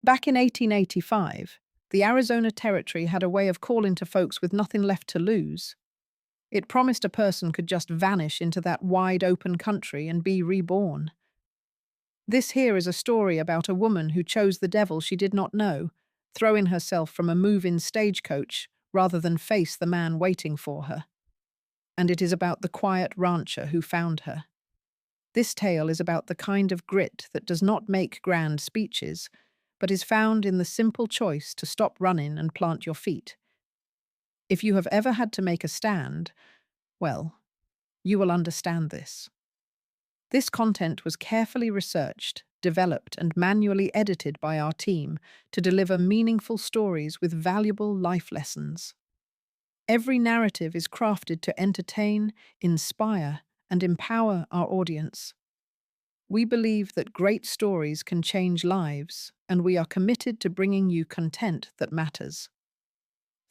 Back in 1885, the Arizona Territory had a way of calling to folks with nothing left to lose. It promised a person could just vanish into that wide open country and be reborn. This here is a story about a woman who chose the devil she did not know, throwing herself from a move-in stagecoach rather than face the man waiting for her. And it is about the quiet rancher who found her. This tale is about the kind of grit that does not make grand speeches, but is found in the simple choice to stop running and plant your feet. If you have ever had to make a stand, well, you will understand this. This content was carefully researched, developed, and manually edited by our team to deliver meaningful stories with valuable life lessons. Every narrative is crafted to entertain, inspire, and empower our audience. We believe that great stories can change lives, and we are committed to bringing you content that matters.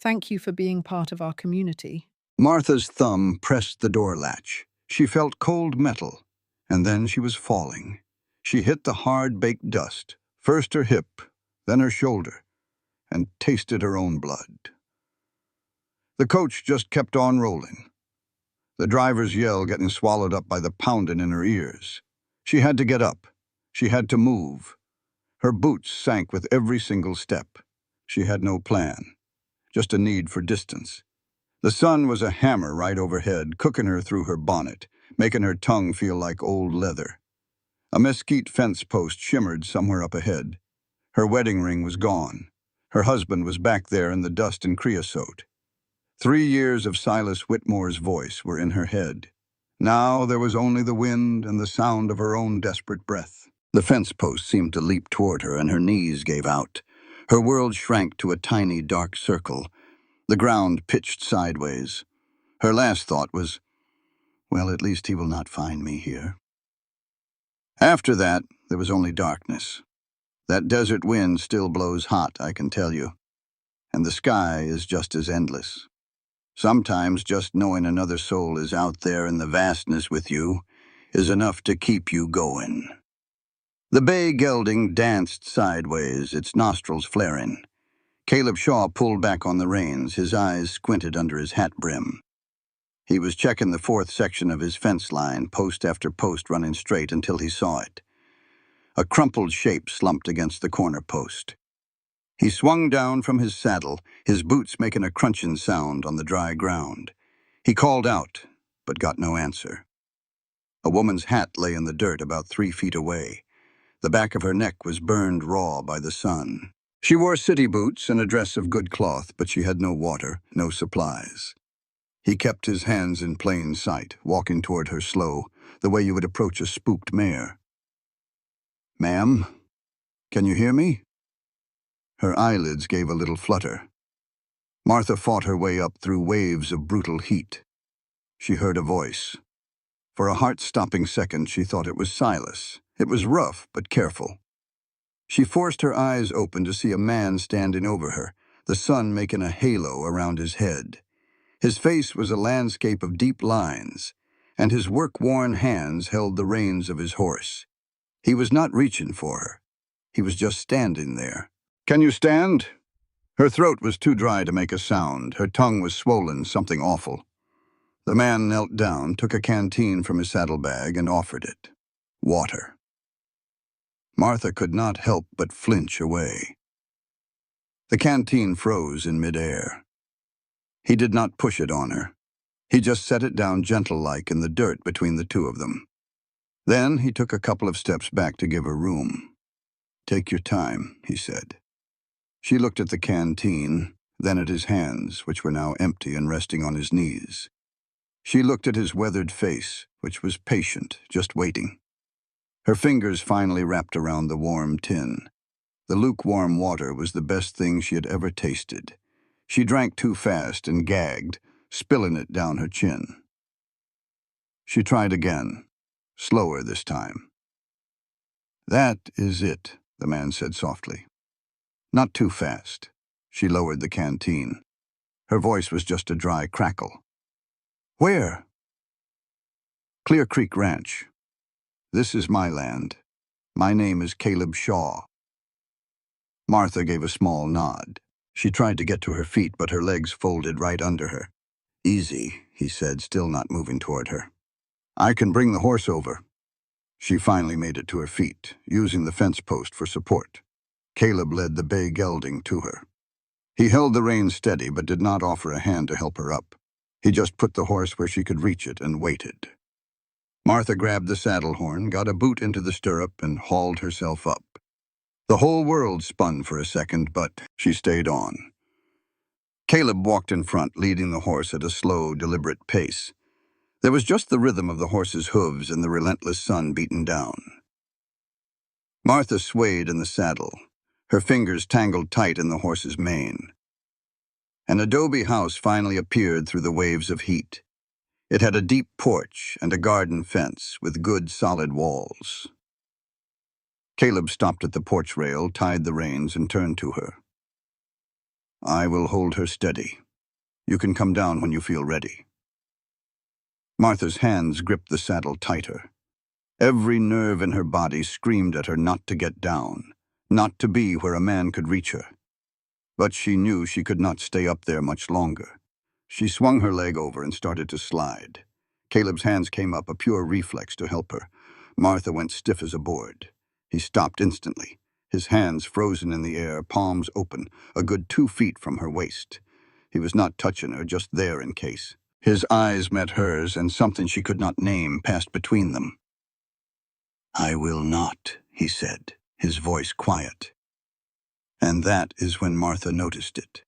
Thank you for being part of our community. Martha's thumb pressed the door latch. She felt cold metal, and then she was falling. She hit the hard-baked dust, first her hip, then her shoulder, and tasted her own blood. The coach just kept on rolling, the driver's yell getting swallowed up by the pounding in her ears. She had to get up. She had to move. Her boots sank with every single step. She had no plan, just a need for distance. The sun was a hammer right overhead, cooking her through her bonnet, making her tongue feel like old leather. A mesquite fence post shimmered somewhere up ahead. Her wedding ring was gone. Her husband was back there in the dust and creosote. 3 years of Silas Whitmore's voice were in her head. Now there was only the wind and the sound of her own desperate breath. The fence post seemed to leap toward her, and her knees gave out. Her world shrank to a tiny, dark circle. The ground pitched sideways. Her last thought was, well, at least he will not find me here. After that, there was only darkness. That desert wind still blows hot, I can tell you. And the sky is just as endless. Sometimes just knowing another soul is out there in the vastness with you is enough to keep you going. The bay gelding danced sideways, its nostrils flaring. Caleb Shaw pulled back on the reins, his eyes squinted under his hat brim. He was checking the fourth section of his fence line, post after post running straight until he saw it. A crumpled shape slumped against the corner post. He swung down from his saddle, his boots making a crunching sound on the dry ground. He called out, but got no answer. A woman's hat lay in the dirt about 3 feet away. The back of her neck was burned raw by the sun. She wore city boots and a dress of good cloth, but she had no water, no supplies. He kept his hands in plain sight, walking toward her slow, the way you would approach a spooked mare. "Ma'am, can you hear me?" Her eyelids gave a little flutter. Martha fought her way up through waves of brutal heat. She heard a voice. For a heart-stopping second, she thought it was Silas. It was rough, but careful. She forced her eyes open to see a man standing over her, the sun making a halo around his head. His face was a landscape of deep lines, and his work-worn hands held the reins of his horse. He was not reaching for her. He was just standing there. "Can you stand?" Her throat was too dry to make a sound. Her tongue was swollen, something awful. The man knelt down, took a canteen from his saddlebag, and offered it. Water. Martha could not help but flinch away. The canteen froze in midair. He did not push it on her. He just set it down gentle-like in the dirt between the two of them. Then he took a couple of steps back to give her room. "Take your time," he said. She looked at the canteen, then at his hands, which were now empty and resting on his knees. She looked at his weathered face, which was patient, just waiting. Her fingers finally wrapped around the warm tin. The lukewarm water was the best thing she had ever tasted. She drank too fast and gagged, spilling it down her chin. She tried again, slower this time. "That is it," the man said softly. "Not too fast." She lowered the canteen. Her voice was just a dry crackle. "Where?" "Clear Creek Ranch. This is my land. My name is Caleb Shaw." Martha gave a small nod. She tried to get to her feet, but her legs folded right under her. "Easy," he said, still not moving toward her. "I can bring the horse over." She finally made it to her feet, using the fence post for support. Caleb led the bay gelding to her. He held the reins steady, but did not offer a hand to help her up. He just put the horse where she could reach it and waited. Martha grabbed the saddle horn, got a boot into the stirrup, and hauled herself up. The whole world spun for a second, but she stayed on. Caleb walked in front, leading the horse at a slow, deliberate pace. There was just the rhythm of the horse's hooves and the relentless sun beaten down. Martha swayed in the saddle, her fingers tangled tight in the horse's mane. An adobe house finally appeared through the waves of heat. It had a deep porch and a garden fence with good, solid walls. Caleb stopped at the porch rail, tied the reins, and turned to her. "I will hold her steady. You can come down when you feel ready." Martha's hands gripped the saddle tighter. Every nerve in her body screamed at her not to get down, not to be where a man could reach her. But she knew she could not stay up there much longer. She swung her leg over and started to slide. Caleb's hands came up, a pure reflex, to help her. Martha went stiff as a board. He stopped instantly, his hands frozen in the air, palms open, a good 2 feet from her waist. He was not touching her, just there in case. His eyes met hers, and something she could not name passed between them. "I will not," he said, his voice quiet. And that is when Martha noticed it.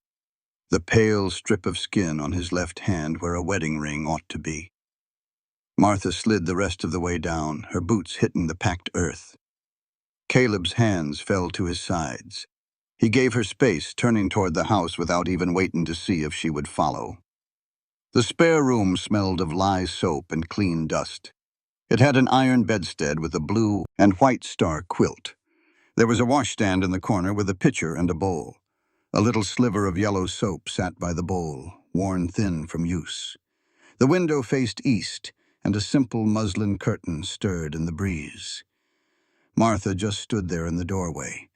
The pale strip of skin on his left hand where a wedding ring ought to be. Martha slid the rest of the way down, her boots hitting the packed earth. Caleb's hands fell to his sides. He gave her space, turning toward the house without even waiting to see if she would follow. The spare room smelled of lye soap and clean dust. It had an iron bedstead with a blue and white star quilt. There was a washstand in the corner with a pitcher and a bowl. A little sliver of yellow soap sat by the bowl, worn thin from use. The window faced east, and a simple muslin curtain stirred in the breeze. Martha just stood there in the doorway,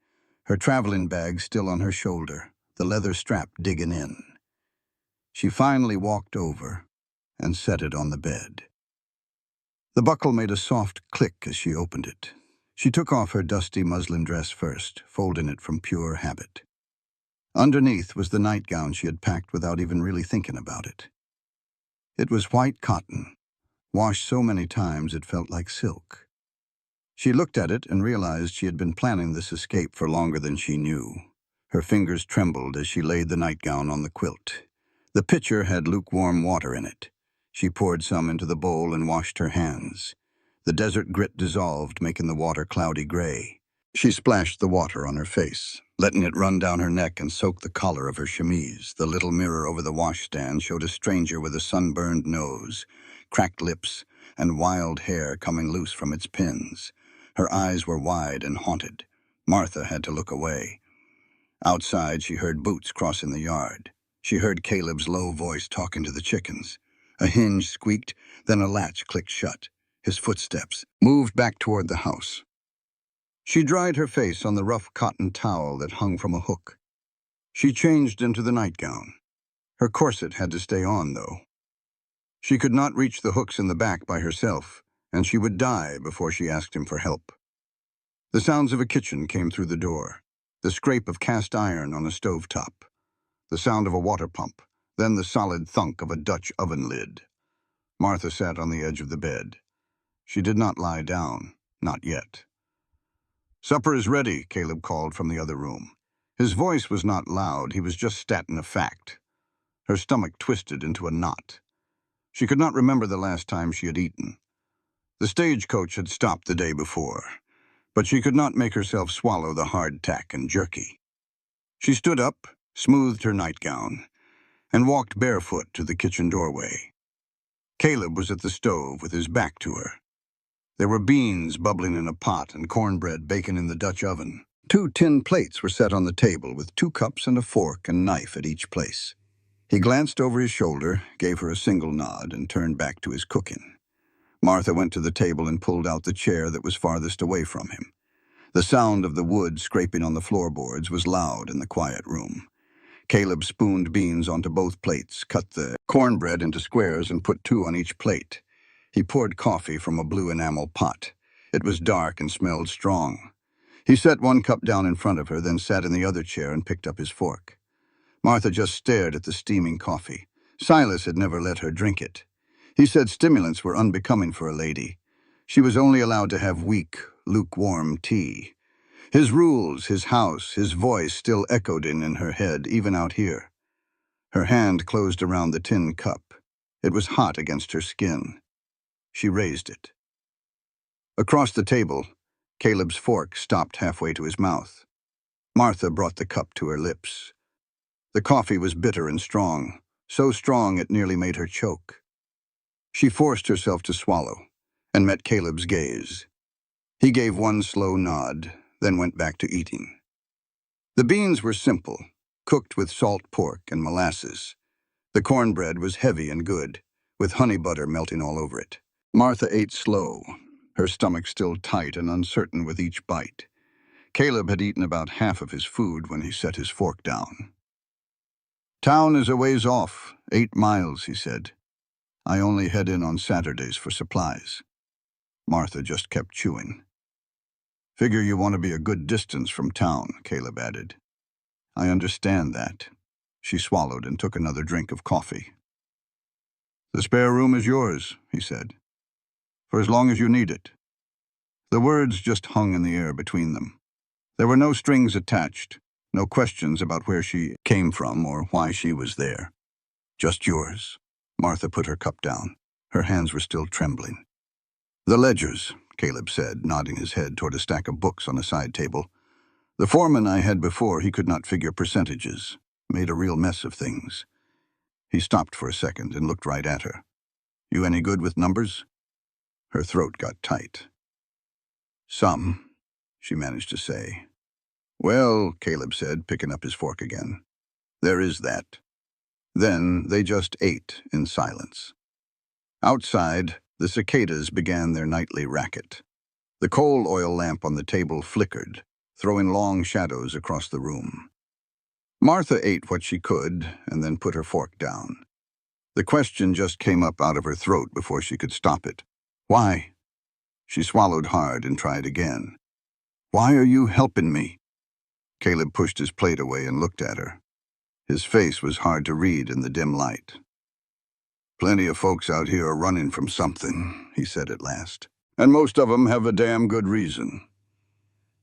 her traveling bag still on her shoulder, the leather strap digging in. She finally walked over and set it on the bed. The buckle made a soft click as she opened it. She took off her dusty muslin dress first, folding it from pure habit. Underneath was the nightgown she had packed without even really thinking about it. It was white cotton, washed so many times it felt like silk. She looked at it and realized she had been planning this escape for longer than she knew. Her fingers trembled as she laid the nightgown on the quilt. The pitcher had lukewarm water in it. She poured some into the bowl and washed her hands. The desert grit dissolved, making the water cloudy gray. She splashed the water on her face, letting it run down her neck and soak the collar of her chemise. The little mirror over the washstand showed a stranger with a sunburned nose, cracked lips, and wild hair coming loose from its pins. Her eyes were wide and haunted. Martha had to look away. Outside, she heard boots crossing the yard. She heard Caleb's low voice talking to the chickens. A hinge squeaked, then a latch clicked shut. His footsteps moved back toward the house. She dried her face on the rough cotton towel that hung from a hook. She changed into the nightgown. Her corset had to stay on, though. She could not reach the hooks in the back by herself, and she would die before she asked him for help. The sounds of a kitchen came through the door, the scrape of cast iron on a stovetop, the sound of a water pump, then the solid thunk of a Dutch oven lid. Martha sat on the edge of the bed. She did not lie down, not yet. "Supper is ready," Caleb called from the other room. His voice was not loud, he was just stating a fact. Her stomach twisted into a knot. She could not remember the last time she had eaten. The stagecoach had stopped the day before, but she could not make herself swallow the hardtack and jerky. She stood up, smoothed her nightgown, and walked barefoot to the kitchen doorway. Caleb was at the stove with his back to her. There were beans bubbling in a pot and cornbread baking in the Dutch oven. 2 tin plates were set on the table with 2 cups and a fork and knife at each place. He glanced over his shoulder, gave her a single nod, and turned back to his cooking. Martha went to the table and pulled out the chair that was farthest away from him. The sound of the wood scraping on the floorboards was loud in the quiet room. Caleb spooned beans onto both plates, cut the cornbread into squares, and put 2 on each plate. He poured coffee from a blue enamel pot. It was dark and smelled strong. He set 1 cup down in front of her, then sat in the other chair and picked up his fork. Martha just stared at the steaming coffee. Silas had never let her drink it. He said stimulants were unbecoming for a lady. She was only allowed to have weak, lukewarm tea. His rules, his house, his voice still echoed in her head, even out here. Her hand closed around the tin cup. It was hot against her skin. She raised it. Across the table, Caleb's fork stopped halfway to his mouth. Martha brought the cup to her lips. The coffee was bitter and strong, so strong it nearly made her choke. She forced herself to swallow and met Caleb's gaze. He gave 1 slow nod, then went back to eating. The beans were simple, cooked with salt pork and molasses. The cornbread was heavy and good, with honey butter melting all over it. Martha ate slow, her stomach still tight and uncertain with each bite. Caleb had eaten about half of his food when he set his fork down. "Town is a ways off, 8 miles, he said. I only head in on Saturdays for supplies." Martha just kept chewing. "Figure you want to be a good distance from town," Caleb added. "I understand that." She swallowed and took another drink of coffee. "The spare room is yours," he said, "for as long as you need it." The words just hung in the air between them. There were no strings attached, no questions about where she came from or why she was there. "Just yours." Martha put her cup down. Her hands were still trembling. "The ledgers," Caleb said, nodding his head toward a stack of books on a side table. "The foreman I had before, he could not figure percentages. Made a real mess of things." He stopped for a second and looked right at her. "You any good with numbers?" Her throat got tight. "Some," she managed to say. "Well," Caleb said, picking up his fork again, "there is that." Then they just ate in silence. Outside, the cicadas began their nightly racket. The coal oil lamp on the table flickered, throwing long shadows across the room. Martha ate what she could and then put her fork down. The question just came up out of her throat before she could stop it. "Why?" She swallowed hard and tried again. "Why are you helping me?" Caleb pushed his plate away and looked at her. His face was hard to read in the dim light. "Plenty of folks out here are running from something," he said at last. "And most of 'em have a damn good reason."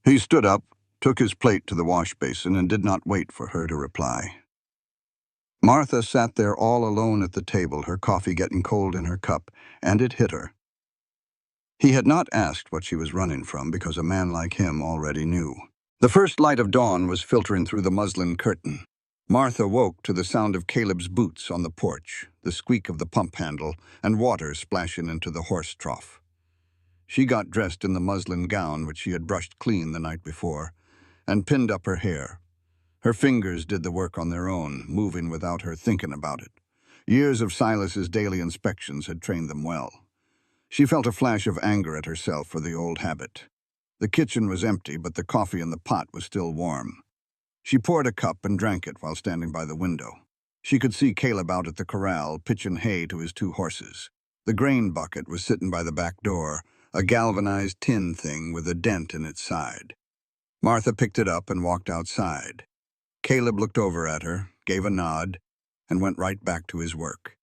He stood up, took his plate to the wash basin, and did not wait for her to reply. Martha sat there all alone at the table, her coffee getting cold in her cup, and it hit her. He had not asked what she was running from because a man like him already knew. The first light of dawn was filtering through the muslin curtain. Martha woke to the sound of Caleb's boots on the porch, the squeak of the pump handle, and water splashing into the horse trough. She got dressed in the muslin gown which she had brushed clean the night before, and pinned up her hair. Her fingers did the work on their own, moving without her thinking about it. Years of Silas's daily inspections had trained them well. She felt a flash of anger at herself for the old habit. The kitchen was empty, but the coffee in the pot was still warm. She poured a cup and drank it while standing by the window. She could see Caleb out at the corral, pitching hay to his 2 horses. The grain bucket was sitting by the back door, a galvanized tin thing with a dent in its side. Martha picked it up and walked outside. Caleb looked over at her, gave a nod, and went right back to his work.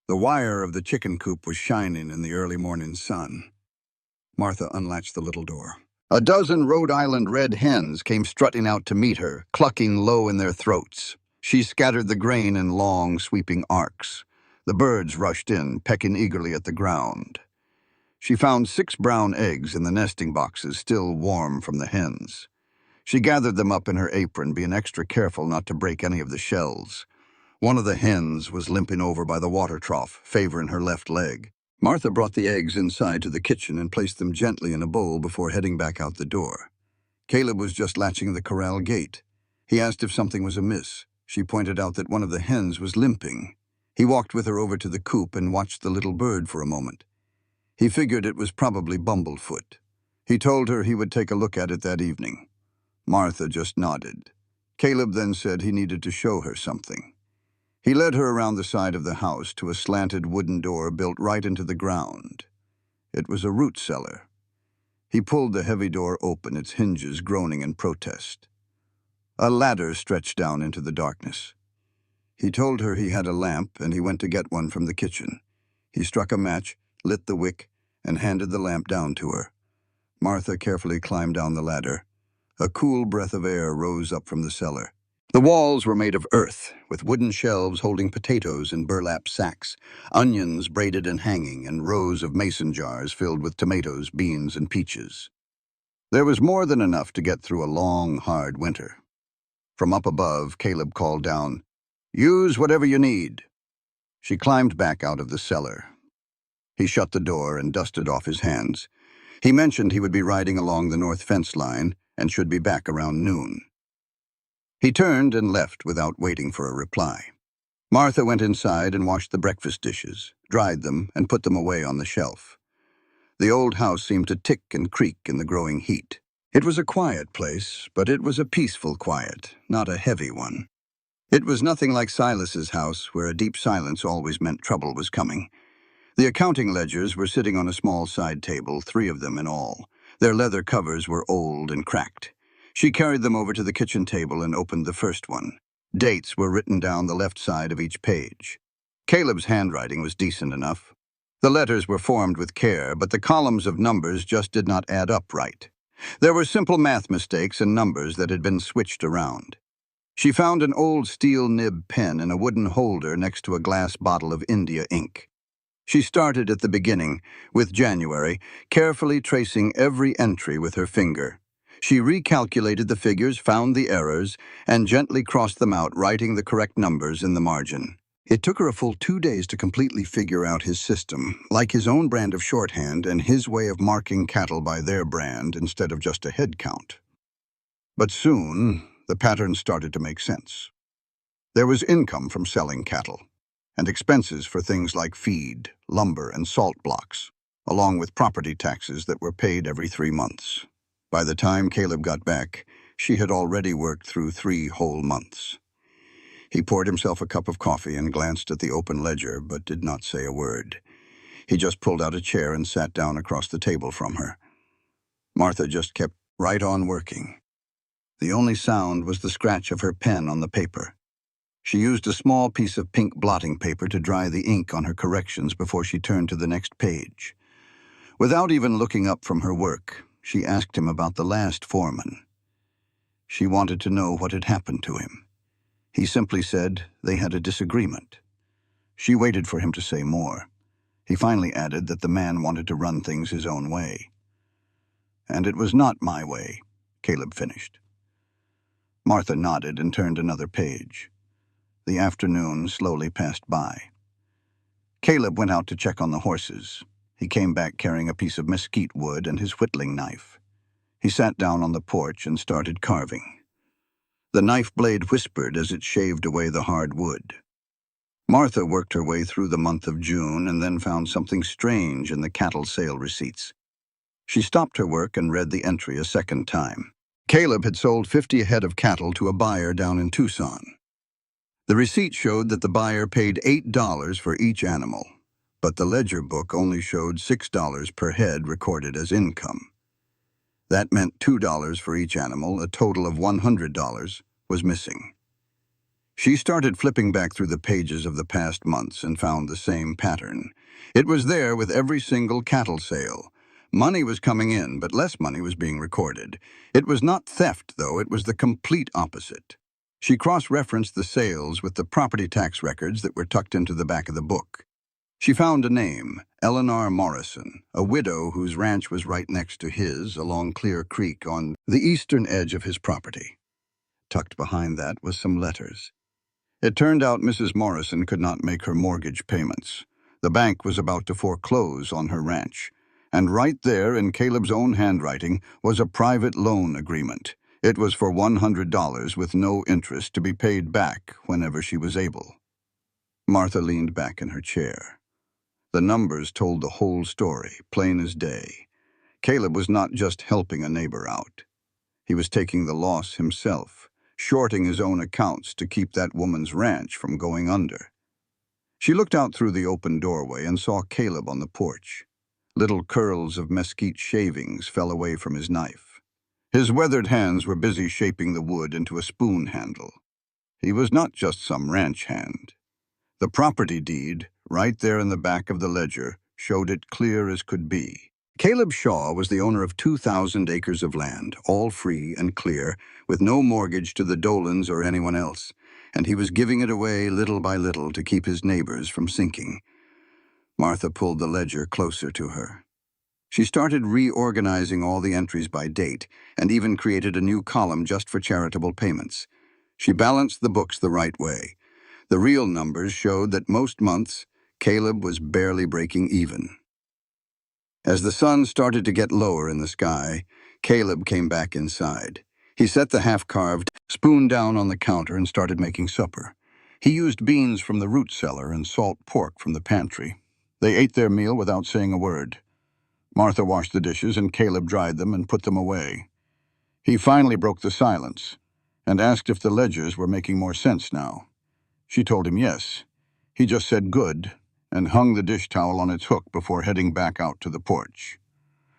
The wire of the chicken coop was shining in the early morning sun. Martha unlatched the little door. A dozen Rhode Island red hens came strutting out to meet her, clucking low in their throats. She scattered the grain in long, sweeping arcs. The birds rushed in, pecking eagerly at the ground. She found 6 brown eggs in the nesting boxes, still warm from the hens. She gathered them up in her apron, being extra careful not to break any of the shells. One of the hens was limping over by the water trough, favoring her left leg. Martha brought the eggs inside to the kitchen and placed them gently in a bowl before heading back out the door. Caleb was just latching the corral gate. He asked if something was amiss. She pointed out that one of the hens was limping. He walked with her over to the coop and watched the little bird for a moment. He figured it was probably Bumblefoot. He told her he would take a look at it that evening. Martha just nodded. Caleb then said he needed to show her something. He led her around the side of the house to a slanted wooden door built right into the ground. It was a root cellar. He pulled the heavy door open, its hinges groaning in protest. A ladder stretched down into the darkness. He told her he had a lamp, and he went to get one from the kitchen. He struck a match, lit the wick, and handed the lamp down to her. Martha carefully climbed down the ladder. A cool breath of air rose up from the cellar. The walls were made of earth, with wooden shelves holding potatoes in burlap sacks, onions braided and hanging, and rows of mason jars filled with tomatoes, beans, and peaches. There was more than enough to get through a long, hard winter. From up above, Caleb called down, "Use whatever you need." She climbed back out of the cellar. He shut the door and dusted off his hands. He mentioned he would be riding along the north fence line and should be back around noon. He turned and left without waiting for a reply. Martha went inside and washed the breakfast dishes, dried them, and put them away on the shelf. The old house seemed to tick and creak in the growing heat. It was a quiet place, but it was a peaceful quiet, not a heavy one. It was nothing like Silas's house, where a deep silence always meant trouble was coming. The accounting ledgers were sitting on a small side table, 3 of them in all. Their leather covers were old and cracked. She carried them over to the kitchen table and opened the first one. Dates were written down the left side of each page. Caleb's handwriting was decent enough. The letters were formed with care, but the columns of numbers just did not add up right. There were simple math mistakes and numbers that had been switched around. She found an old steel nib pen in a wooden holder next to a glass bottle of India ink. She started at the beginning, with January, carefully tracing every entry with her finger. She recalculated the figures, found the errors, and gently crossed them out, writing the correct numbers in the margin. It took her a full 2 days to completely figure out his system, like his own brand of shorthand and his way of marking cattle by their brand instead of just a head count. But soon, the pattern started to make sense. There was income from selling cattle, and expenses for things like feed, lumber, and salt blocks, along with property taxes that were paid every 3 months. By the time Caleb got back, she had already worked through 3 whole months. He poured himself a cup of coffee and glanced at the open ledger, but did not say a word. He just pulled out a chair and sat down across the table from her. Martha just kept right on working. The only sound was the scratch of her pen on the paper. She used a small piece of pink blotting paper to dry the ink on her corrections before she turned to the next page. Without even looking up from her work, she asked him about the last foreman. She wanted to know what had happened to him. He simply said they had a disagreement. She waited for him to say more. He finally added that the man wanted to run things his own way. "And it was not my way," Caleb finished. Martha nodded and turned another page. The afternoon slowly passed by. Caleb went out to check on the horses. He came back carrying a piece of mesquite wood and his whittling knife. He sat down on the porch and started carving. The knife blade whispered as it shaved away the hard wood. Martha worked her way through the month of June and then found something strange in the cattle sale receipts. She stopped her work and read the entry a second time. Caleb had sold 50 head of cattle to a buyer down in Tucson. The receipt showed that the buyer paid $8 for each animal, but the ledger book only showed $6 per head recorded as income. That meant $2 for each animal, a total of $100, was missing. She started flipping back through the pages of the past months and found the same pattern. It was there with every single cattle sale. Money was coming in, but less money was being recorded. It was not theft, though, it was the complete opposite. She cross-referenced the sales with the property tax records that were tucked into the back of the book. She found a name, Eleanor Morrison, a widow whose ranch was right next to his along Clear Creek on the eastern edge of his property. Tucked behind that was some letters. It turned out Mrs. Morrison could not make her mortgage payments. The bank was about to foreclose on her ranch. And right there in Caleb's own handwriting was a private loan agreement. It was for $100 with no interest to be paid back whenever she was able. Martha leaned back in her chair. The numbers told the whole story, plain as day. Caleb was not just helping a neighbor out. He was taking the loss himself, shorting his own accounts to keep that woman's ranch from going under. She looked out through the open doorway and saw Caleb on the porch. Little curls of mesquite shavings fell away from his knife. His weathered hands were busy shaping the wood into a spoon handle. He was not just some ranch hand. The property deed, right there in the back of the ledger, showed it clear as could be. Caleb Shaw was the owner of 2,000 acres of land, all free and clear, with no mortgage to the Dolans or anyone else, and he was giving it away little by little to keep his neighbors from sinking. Martha pulled the ledger closer to her. She started reorganizing all the entries by date and even created a new column just for charitable payments. She balanced the books the right way. The real numbers showed that most months, Caleb was barely breaking even. As the sun started to get lower in the sky, Caleb came back inside. He set the half-carved spoon down on the counter and started making supper. He used beans from the root cellar and salt pork from the pantry. They ate their meal without saying a word. Martha washed the dishes and Caleb dried them and put them away. He finally broke the silence and asked if the ledgers were making more sense now. She told him yes. He just said good and hung the dish towel on its hook before heading back out to the porch.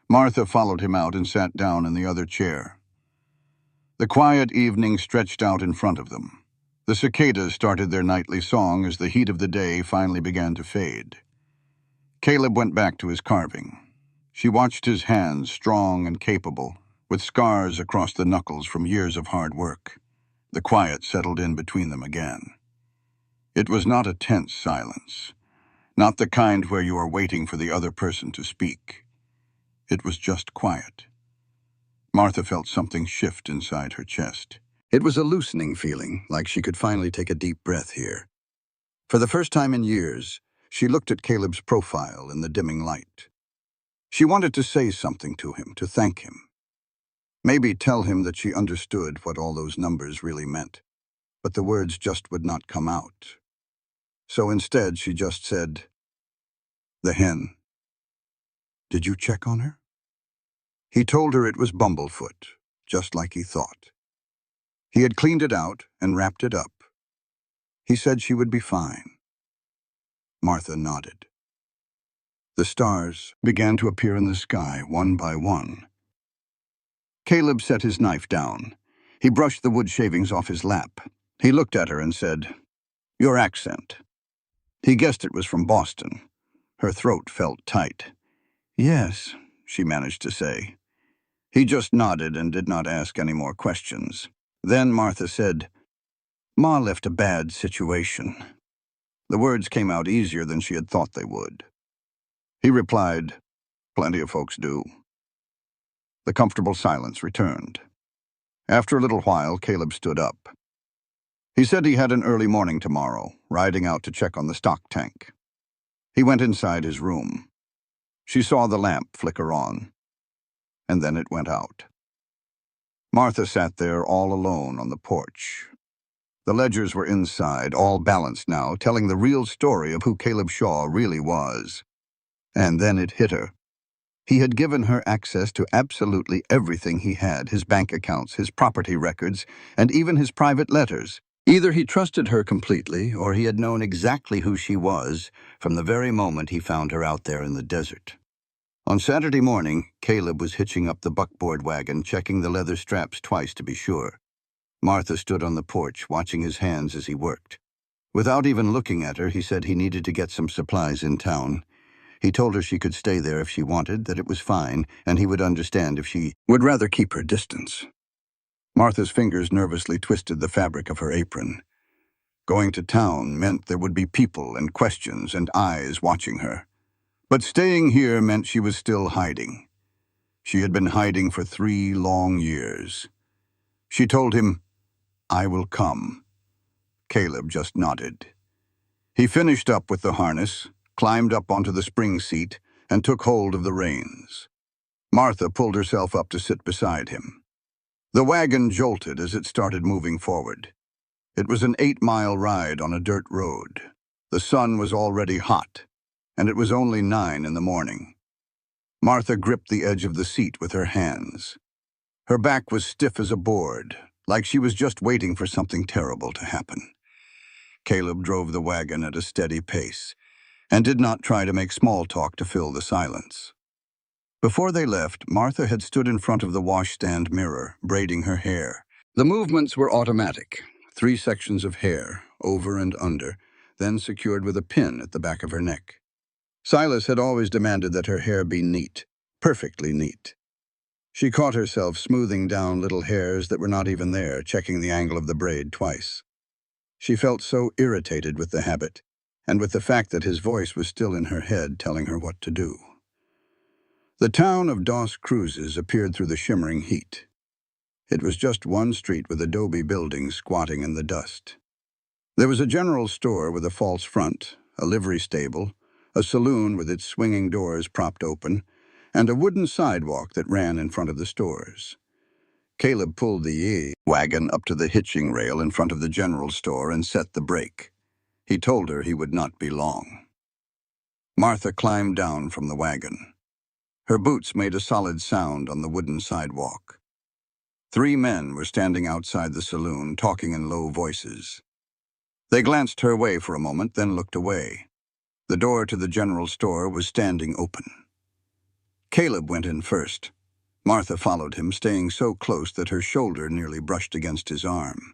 Martha followed him out and sat down in the other chair. The quiet evening stretched out in front of them. The cicadas started their nightly song as the heat of the day finally began to fade. Caleb went back to his carving. She watched his hands, strong and capable, with scars across the knuckles from years of hard work. The quiet settled in between them again. It was not a tense silence, not the kind where you are waiting for the other person to speak. It was just quiet. Martha felt something shift inside her chest. It was a loosening feeling, like she could finally take a deep breath here. For the first time in years, she looked at Caleb's profile in the dimming light. She wanted to say something to him, to thank him. Maybe tell him that she understood what all those numbers really meant. But the words just would not come out. So instead, she just said, "The hen. Did you check on her?" He told her it was Bumblefoot, just like he thought. He had cleaned it out and wrapped it up. He said she would be fine. Martha nodded. The stars began to appear in the sky, one by one. Caleb set his knife down. He brushed the wood shavings off his lap. He looked at her and said, "Your accent." He guessed it was from Boston. Her throat felt tight. "Yes," she managed to say. He just nodded and did not ask any more questions. Then Martha said, "Ma left a bad situation." The words came out easier than she had thought they would. He replied, "Plenty of folks do." The comfortable silence returned. After a little while, Caleb stood up. He said he had an early morning tomorrow, riding out to check on the stock tank. He went inside his room. She saw the lamp flicker on, and then it went out. Martha sat there all alone on the porch. The ledgers were inside, all balanced now, telling the real story of who Caleb Shaw really was. And then it hit her. He had given her access to absolutely everything he had, his bank accounts, his property records, and even his private letters. Either he trusted her completely, or he had known exactly who she was from the very moment he found her out there in the desert. On Saturday morning, Caleb was hitching up the buckboard wagon, checking the leather straps twice to be sure. Martha stood on the porch, watching his hands as he worked. Without even looking at her, he said he needed to get some supplies in town. He told her she could stay there if she wanted, that it was fine, and he would understand if she would rather keep her distance. Martha's fingers nervously twisted the fabric of her apron. Going to town meant there would be people and questions and eyes watching her. But staying here meant she was still hiding. She had been hiding for 3 long years. She told him, "I will come." Caleb just nodded. He finished up with the harness, climbed up onto the spring seat, and took hold of the reins. Martha pulled herself up to sit beside him. The wagon jolted as it started moving forward. It was an 8-mile ride on a dirt road. The sun was already hot, and it was only 9 in the morning. Martha gripped the edge of the seat with her hands. Her back was stiff as a board, like she was just waiting for something terrible to happen. Caleb drove the wagon at a steady pace and did not try to make small talk to fill the silence. Before they left, Martha had stood in front of the washstand mirror, braiding her hair. The movements were automatic, 3 sections of hair, over and under, then secured with a pin at the back of her neck. Silas had always demanded that her hair be neat, perfectly neat. She caught herself smoothing down little hairs that were not even there, checking the angle of the braid twice. She felt so irritated with the habit, and with the fact that his voice was still in her head telling her what to do. The town of Dos Cruces appeared through the shimmering heat. It was just one street with adobe buildings squatting in the dust. There was a general store with a false front, a livery stable, a saloon with its swinging doors propped open, and a wooden sidewalk that ran in front of the stores. Caleb pulled the wagon up to the hitching rail in front of the general store and set the brake. He told her he would not be long. Martha climbed down from the wagon. Her boots made a solid sound on the wooden sidewalk. 3 men were standing outside the saloon, talking in low voices. They glanced her way for a moment, then looked away. The door to the general store was standing open. Caleb went in first. Martha followed him, staying so close that her shoulder nearly brushed against his arm.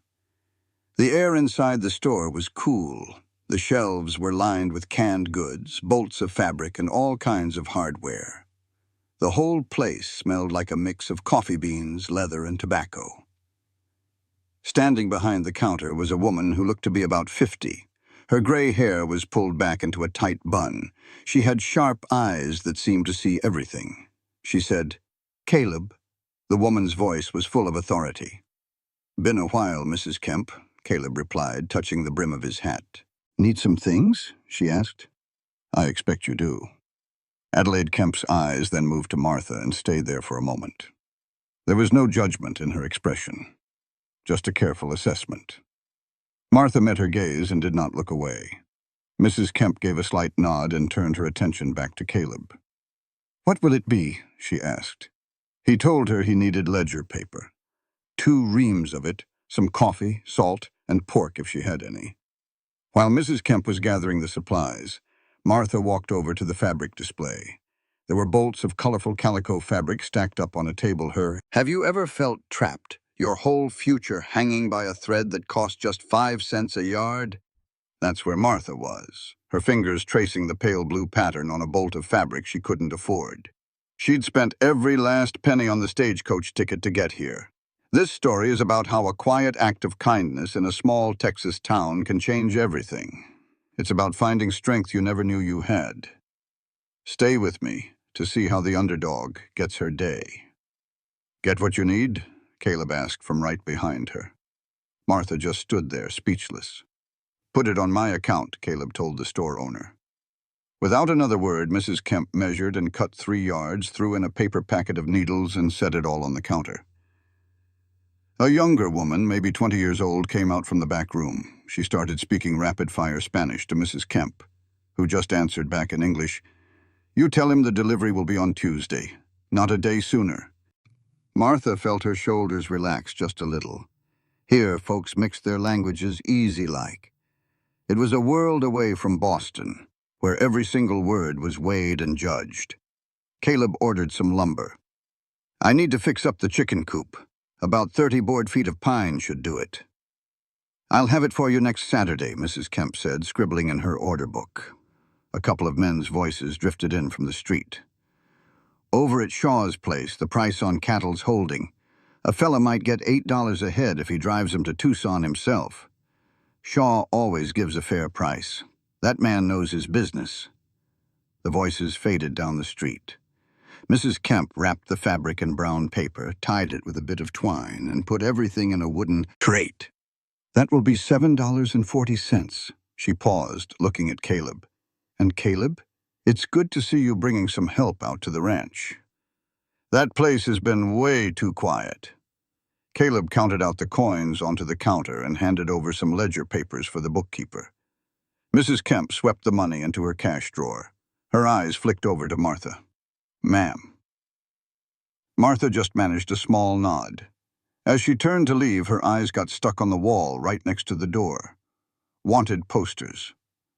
The air inside the store was cool. The shelves were lined with canned goods, bolts of fabric, and all kinds of hardware. The whole place smelled like a mix of coffee beans, leather, and tobacco. Standing behind the counter was a woman who looked to be about 50. Her gray hair was pulled back into a tight bun. She had sharp eyes that seemed to see everything. She said, "Caleb." The woman's voice was full of authority. "Been a while, Mrs. Kemp," Caleb replied, touching the brim of his hat. "Need some things?" she asked. "I expect you do." Adelaide Kemp's eyes then moved to Martha and stayed there for a moment. There was no judgment in her expression, just a careful assessment. Martha met her gaze and did not look away. Mrs. Kemp gave a slight nod and turned her attention back to Caleb. "What will it be?" she asked. He told her he needed ledger paper. 2 reams of it, some coffee, salt, and pork if she had any. While Mrs. Kemp was gathering the supplies, Martha walked over to the fabric display. There were bolts of colorful calico fabric stacked up on a table. Have you ever felt trapped, your whole future hanging by a thread that cost just 5 cents a yard? That's where Martha was, her fingers tracing the pale blue pattern on a bolt of fabric she couldn't afford. She'd spent every last penny on the stagecoach ticket to get here. This story is about how a quiet act of kindness in a small Texas town can change everything. It's about finding strength you never knew you had. Stay with me to see how the underdog gets her day. "Get what you need?" Caleb asked from right behind her. Martha just stood there, speechless. "Put it on my account," Caleb told the store owner. Without another word, Mrs. Kemp measured and cut 3 yards, threw in a paper packet of needles, and set it all on the counter. A younger woman, maybe 20 years old, came out from the back room. She started speaking rapid-fire Spanish to Mrs. Kemp, who just answered back in English, "You tell him the delivery will be on Tuesday, not a day sooner." Martha felt her shoulders relax just a little. Here, folks mixed their languages easy-like. It was a world away from Boston, where every single word was weighed and judged. Caleb ordered some lumber. "I need to fix up the chicken coop. About 30 board feet of pine should do it." "I'll have it for you next Saturday," Mrs. Kemp said, scribbling in her order book. A couple of men's voices drifted in from the street. "Over at Shaw's place, the price on cattle's holding. A fella might get $8 a head if he drives them to Tucson himself. Shaw always gives a fair price. That man knows his business." The voices faded down the street. Mrs. Kemp wrapped the fabric in brown paper, tied it with a bit of twine, and put everything in a wooden crate. "That will be $7.40. She paused, looking at Caleb. "And Caleb, it's good to see you bringing some help out to the ranch. That place has been way too quiet." Caleb counted out the coins onto the counter and handed over some ledger papers for the bookkeeper. Mrs. Kemp swept the money into her cash drawer. Her eyes flicked over to Martha. Ma'am. Martha just managed a small nod. As she turned to leave, her eyes got stuck on the wall right next to the door. Wanted posters.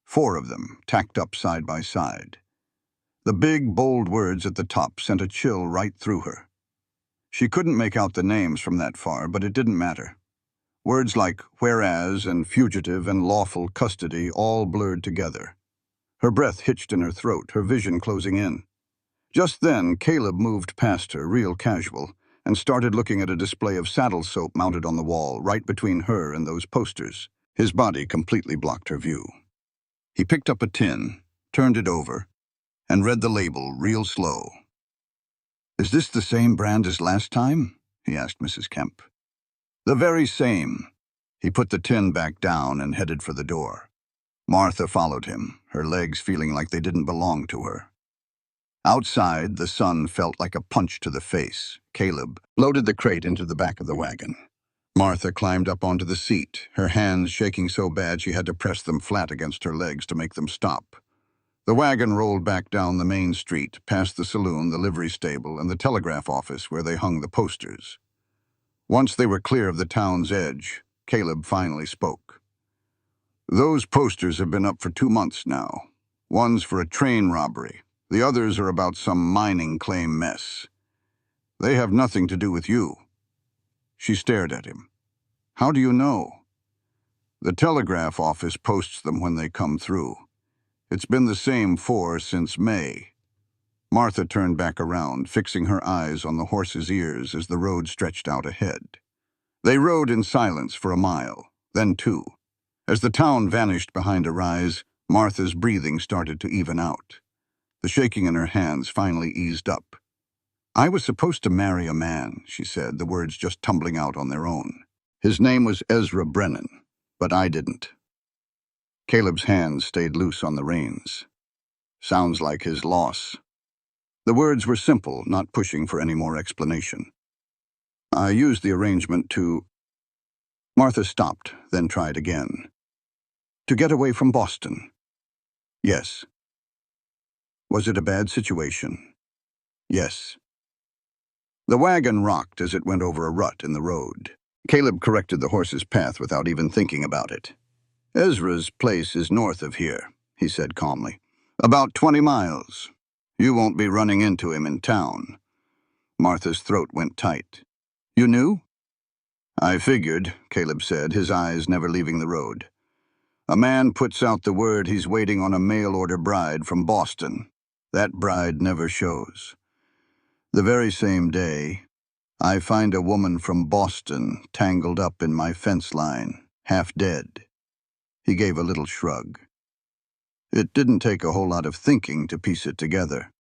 4 of them, tacked up side by side. The big, bold words at the top sent a chill right through her. She couldn't make out the names from that far, but it didn't matter. Words like whereas and fugitive and lawful custody all blurred together. Her breath hitched in her throat, her vision closing in. Just then, Caleb moved past her, real casual, and started looking at a display of saddle soap mounted on the wall, right between her and those posters. His body completely blocked her view. He picked up a tin, turned it over, and read the label real slow. "Is this the same brand as last time?" he asked Mrs. Kemp. "The very same." He put the tin back down and headed for the door. Martha followed him, her legs feeling like they didn't belong to her. Outside, the sun felt like a punch to the face. Caleb loaded the crate into the back of the wagon. Martha climbed up onto the seat, her hands shaking so bad she had to press them flat against her legs to make them stop. The wagon rolled back down the main street, past the saloon, the livery stable, and the telegraph office where they hung the posters. Once they were clear of the town's edge, Caleb finally spoke. "Those posters have been up for 2 months now. One's for a train robbery. The others are about some mining claim mess. They have nothing to do with you." She stared at him. "How do you know?" "The telegraph office posts them when they come through. It's been the same since May." Martha turned back around, fixing her eyes on the horse's ears as the road stretched out ahead. They rode in silence for a mile, then 2. As the town vanished behind a rise, Martha's breathing started to even out. The shaking in her hands finally eased up. "I was supposed to marry a man," she said, the words just tumbling out on their own. "His name was Ezra Brennan, but I didn't." Caleb's hands stayed loose on the reins. "Sounds like his loss." The words were simple, not pushing for any more explanation. "I used the arrangement to—" Martha stopped, then tried again. "To get away from Boston." "Yes." "Was it a bad situation?" "Yes." The wagon rocked as it went over a rut in the road. Caleb corrected the horse's path without even thinking about it. "Ezra's place is north of here," he said calmly. "About 20 miles. You won't be running into him in town." Martha's throat went tight. "You knew?" "I figured," Caleb said, his eyes never leaving the road. "A man puts out the word he's waiting on a mail-order bride from Boston. That bride never shows. The very same day, I find a woman from Boston tangled up in my fence line, half dead." He gave a little shrug. "It didn't take a whole lot of thinking to piece it together.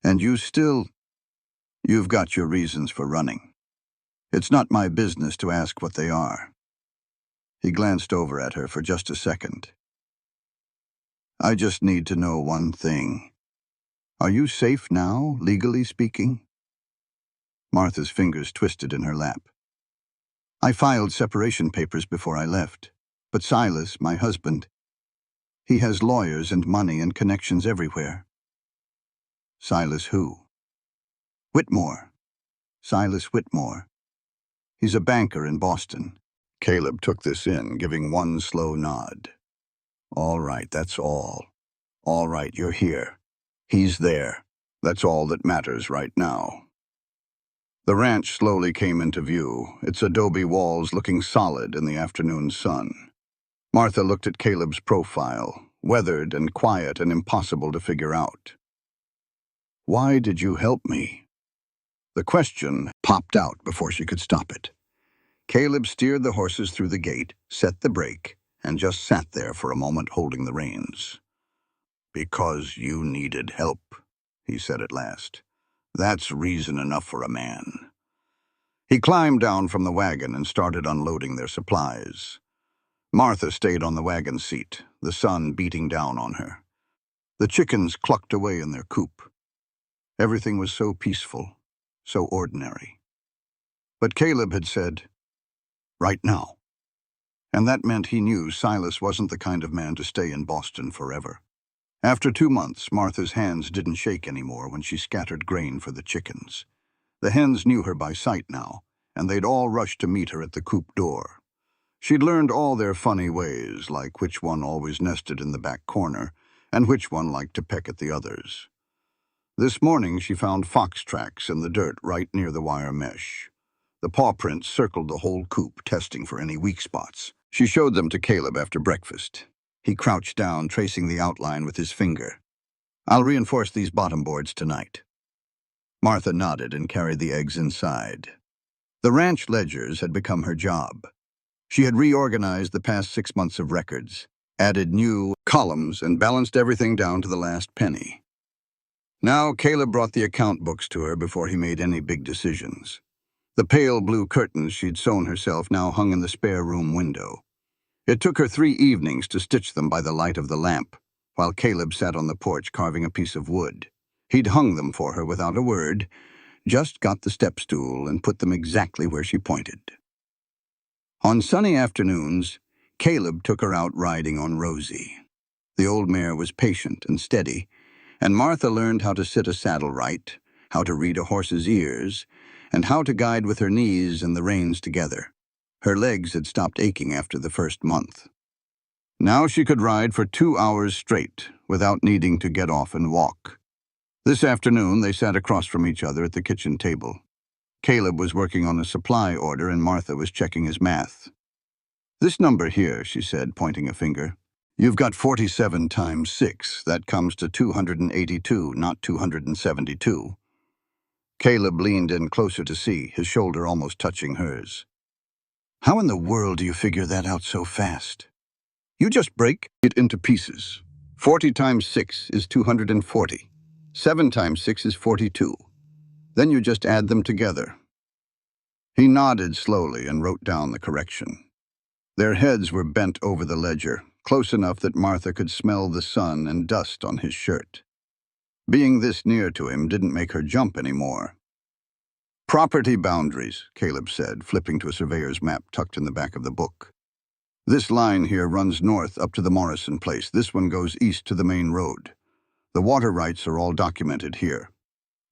And you've got your reasons for running. It's not my business to ask what they are." He glanced over at her for just a second. "I just need to know one thing. Are you safe now, legally speaking?" Martha's fingers twisted in her lap. "I filed separation papers before I left. But Silas, my husband, he has lawyers and money and connections everywhere." "Silas who?" "Whitmore. Silas Whitmore. He's a banker in Boston." Caleb took this in, giving one slow nod. "All right, that's all. All right, you're here. He's there. That's all that matters right now." The ranch slowly came into view, its adobe walls looking solid in the afternoon sun. Martha looked at Caleb's profile, weathered and quiet and impossible to figure out. "Why did you help me?" The question popped out before she could stop it. Caleb steered the horses through the gate, set the brake, and just sat there for a moment holding the reins. "Because you needed help," he said at last. "That's reason enough for a man." He climbed down from the wagon and started unloading their supplies. Martha stayed on the wagon seat, the sun beating down on her. The chickens clucked away in their coop. Everything was so peaceful, so ordinary. But Caleb had said, "Right now." And that meant he knew Silas wasn't the kind of man to stay in Boston forever. After 2 months, Martha's hands didn't shake anymore when she scattered grain for the chickens. The hens knew her by sight now, and they'd all rush to meet her at the coop door. She'd learned all their funny ways, like which one always nested in the back corner, and which one liked to peck at the others. This morning she found fox tracks in the dirt right near the wire mesh. The paw prints circled the whole coop, testing for any weak spots. She showed them to Caleb after breakfast. He crouched down, tracing the outline with his finger. "I'll reinforce these bottom boards tonight." Martha nodded and carried the eggs inside. The ranch ledgers had become her job. She had reorganized the past 6 months of records, added new columns, and balanced everything down to the last penny. Now Caleb brought the account books to her before he made any big decisions. The pale blue curtains she'd sewn herself now hung in the spare room window. It took her 3 evenings to stitch them by the light of the lamp, while Caleb sat on the porch carving a piece of wood. He'd hung them for her without a word, just got the step stool and put them exactly where she pointed. On sunny afternoons, Caleb took her out riding on Rosie. The old mare was patient and steady, and Martha learned how to sit a saddle right, how to read a horse's ears, and how to guide with her knees and the reins together. Her legs had stopped aching after the first month. Now she could ride for 2 hours straight without needing to get off and walk. This afternoon they sat across from each other at the kitchen table. Caleb was working on a supply order and Martha was checking his math. "This number here," she said, pointing a finger. "You've got 47 times 6. That comes to 282, not 272. Caleb leaned in closer to see, his shoulder almost touching hers. "How in the world do you figure that out so fast?" "You just break it into pieces. 40 times 6 is 240. 7 times 6 is 42. Then you just add them together." He nodded slowly and wrote down the correction. Their heads were bent over the ledger, close enough that Martha could smell the sun and dust on his shirt. Being this near to him didn't make her jump anymore. "Property boundaries," Caleb said, flipping to a surveyor's map tucked in the back of the book. "This line here runs north up to the Morrison place. This one goes east to the main road. The water rights are all documented here."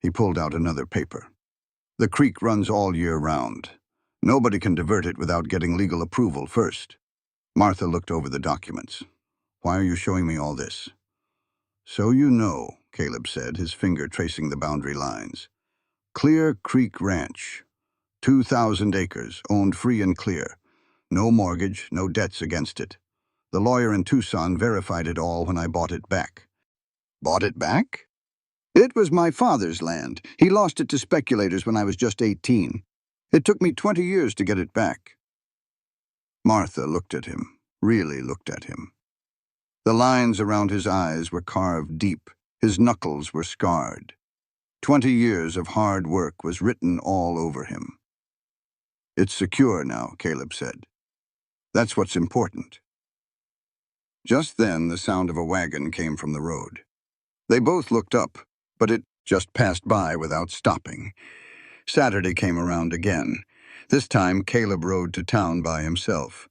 He pulled out another paper. "The creek runs all year round. Nobody can divert it without getting legal approval first." Martha looked over the documents. "Why are you showing me all this?" "So you know," Caleb said, his finger tracing the boundary lines. "Clear Creek Ranch. 2,000 acres, owned free and clear. No mortgage, no debts against it. The lawyer in Tucson verified it all when I bought it back." "Bought it back?" "It was my father's land. He lost it to speculators when I was just 18. It took me 20 years to get it back." Martha looked at him, really looked at him. The lines around his eyes were carved deep. His knuckles were scarred. 20 years of hard work was written all over him. "It's secure now," Caleb said. "That's what's important." Just then, the sound of a wagon came from the road. They both looked up, but it just passed by without stopping. Saturday came around again. This time, Caleb rode to town by himself.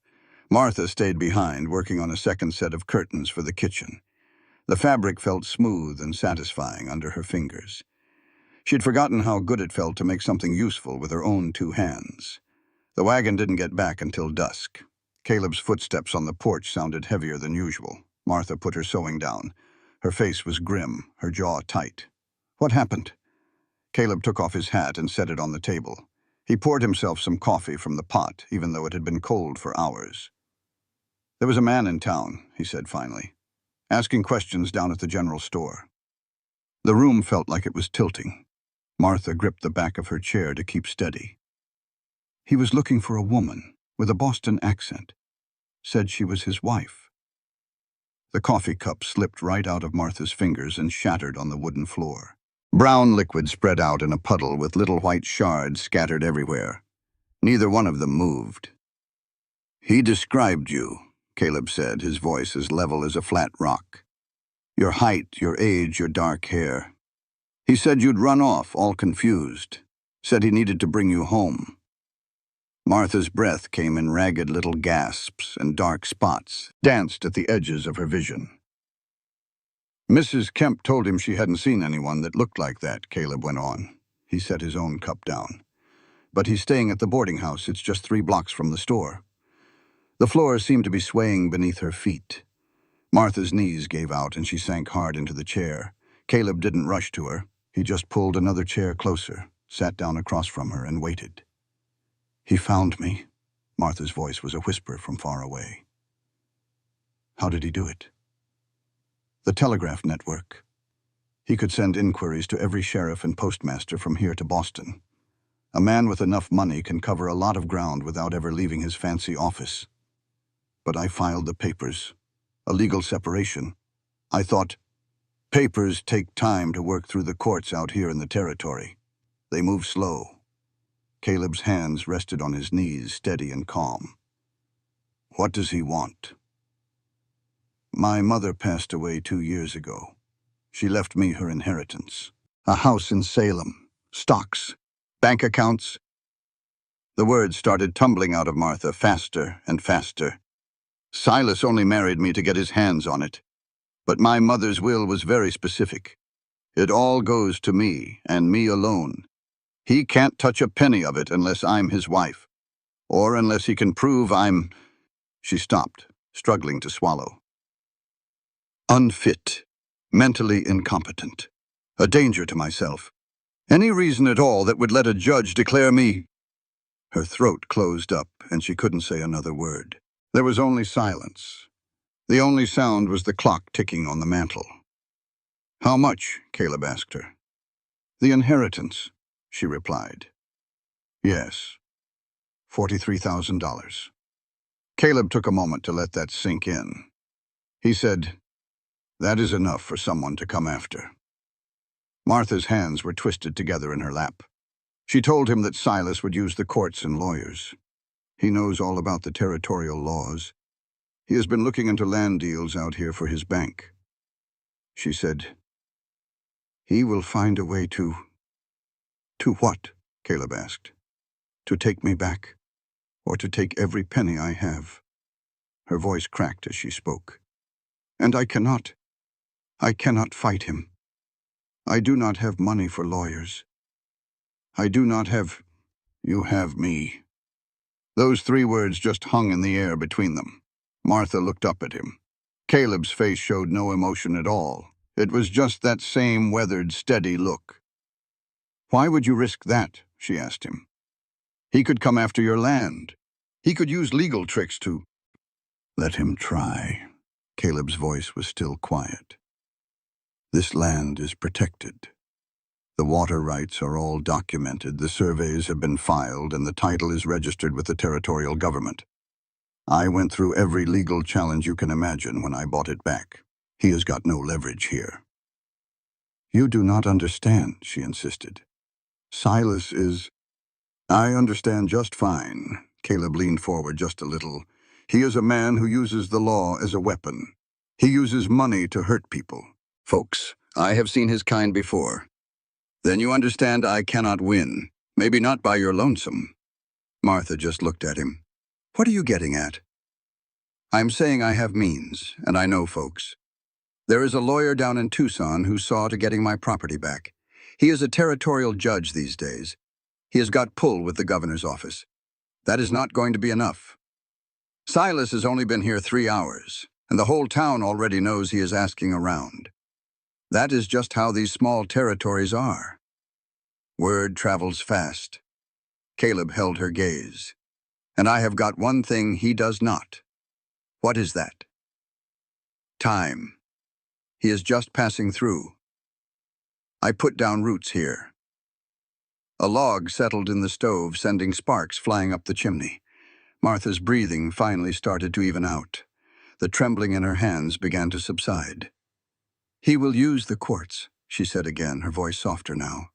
Martha stayed behind, working on a second set of curtains for the kitchen. The fabric felt smooth and satisfying under her fingers. She'd forgotten how good it felt to make something useful with her own 2 hands. The wagon didn't get back until dusk. Caleb's footsteps on the porch sounded heavier than usual. Martha put her sewing down. Her face was grim, her jaw tight. "What happened?" Caleb took off his hat and set it on the table. He poured himself some coffee from the pot, even though it had been cold for hours. "There was a man in town," he said finally, "asking questions down at the general store." The room felt like it was tilting. Martha gripped the back of her chair to keep steady. "He was looking for a woman with a Boston accent. Said she was his wife." The coffee cup slipped right out of Martha's fingers and shattered on the wooden floor. Brown liquid spread out in a puddle with little white shards scattered everywhere. Neither one of them moved. "He described you," Caleb said, his voice as level as a flat rock. "Your height, your age, your dark hair. He said you'd run off, all confused. Said he needed to bring you home." Martha's breath came in ragged little gasps, and dark spots danced at the edges of her vision. Mrs. Kemp told him she hadn't seen anyone that looked like that, Caleb went on. He set his own cup down. But he's staying at the boarding house. It's just 3 blocks from the store. The floor seemed to be swaying beneath her feet. Martha's knees gave out and she sank hard into the chair. Caleb didn't rush to her. He just pulled another chair closer, sat down across from her, and waited. "He found me." Martha's voice was a whisper from far away. "How did he do it?" "The telegraph network. He could send inquiries to every sheriff and postmaster from here to Boston. A man with enough money can cover a lot of ground without ever leaving his fancy office. But I filed the papers. A legal separation. I thought, papers take time to work through the courts out here in the territory. They move slow." Caleb's hands rested on his knees, steady and calm. "What does he want?" "My mother passed away 2 years ago. She left me her inheritance. A house in Salem, stocks, bank accounts." The words started tumbling out of Martha faster and faster. "Silas only married me to get his hands on it. But my mother's will was very specific. It all goes to me, and me alone. He can't touch a penny of it unless I'm his wife. Or unless he can prove I'm—" She stopped, struggling to swallow. "Unfit. Mentally incompetent. A danger to myself. Any reason at all that would let a judge declare me—" Her throat closed up, and she couldn't say another word. There was only silence. The only sound was the clock ticking on the mantel. "How much?" Caleb asked her. "The inheritance," she replied. "Yes, $43,000. Caleb took a moment to let that sink in. He said, "That is enough for someone to come after." Martha's hands were twisted together in her lap. She told him that Silas would use the courts and lawyers. He knows all about the territorial laws. He has been looking into land deals out here for his bank. She said, "He will find a way to—" "To what?" Caleb asked. "To take me back, or to take every penny I have." Her voice cracked as she spoke. "And I cannot fight him. I do not have money for lawyers. I do not have—" "You have me." Those 3 words just hung in the air between them. Martha looked up at him. Caleb's face showed no emotion at all. It was just that same weathered, steady look. "Why would you risk that?" she asked him. "He could come after your land. He could use legal tricks to—" "Let him try." Caleb's voice was still quiet. "This land is protected. The water rights are all documented, the surveys have been filed, and the title is registered with the territorial government. I went through every legal challenge you can imagine when I bought it back. He has got no leverage here." "You do not understand," she insisted. "Silas is—" "I understand just fine." Caleb leaned forward just a little. "He is a man who uses the law as a weapon. He uses money to hurt people. Folks, I have seen his kind before. Then you understand I cannot win. Maybe not by your lonesome." Martha just looked at him. "What are you getting at?" "I'm saying I have means, and I know folks. There is a lawyer down in Tucson who saw to getting my property back. He is a territorial judge these days. He has got pull with the governor's office. That is not going to be enough. Silas has only been here 3 hours, and the whole town already knows he is asking around. That is just how these small territories are. Word travels fast." Caleb held her gaze. "And I have got one thing he does not." "What is that?" "Time. He is just passing through. I put down roots here." A log settled in the stove, sending sparks flying up the chimney. Martha's breathing finally started to even out. The trembling in her hands began to subside. "He will use the courts," she said again, her voice softer now.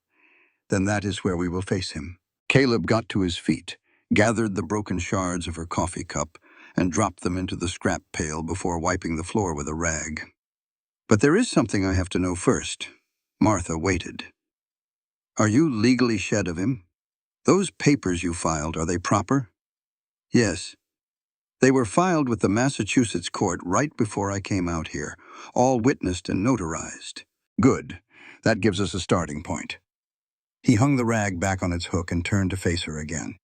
"Then that is where we will face him." Caleb got to his feet, gathered the broken shards of her coffee cup, and dropped them into the scrap pail before wiping the floor with a rag. "But there is something I have to know first." Martha waited. "Are you legally shed of him? Those papers you filed, are they proper?" "Yes." They were filed with the Massachusetts court right before I came out here, all witnessed and notarized. Good. That gives us a starting point. He hung the rag back on its hook and turned to face her again.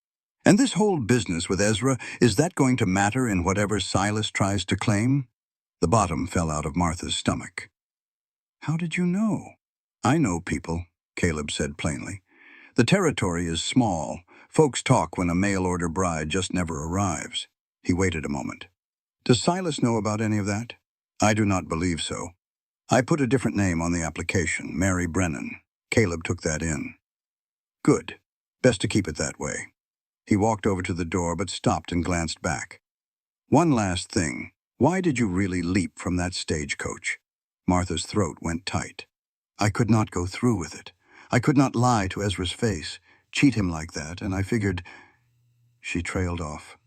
And this whole business with Ezra, is that going to matter in whatever Silas tries to claim? The bottom fell out of Martha's stomach. How did you know? I know people, Caleb said plainly. The territory is small. Folks talk when a mail-order bride just never arrives. He waited a moment. Does Silas know about any of that? I do not believe so. I put a different name on the application, Mary Brennan. Caleb took that in. Good. Best to keep it that way. He walked over to the door but stopped and glanced back. One last thing. Why did you really leap from that stagecoach? Martha's throat went tight. I could not go through with it. I could not lie to Ezra's face, cheat him like that, and I figured... She trailed off.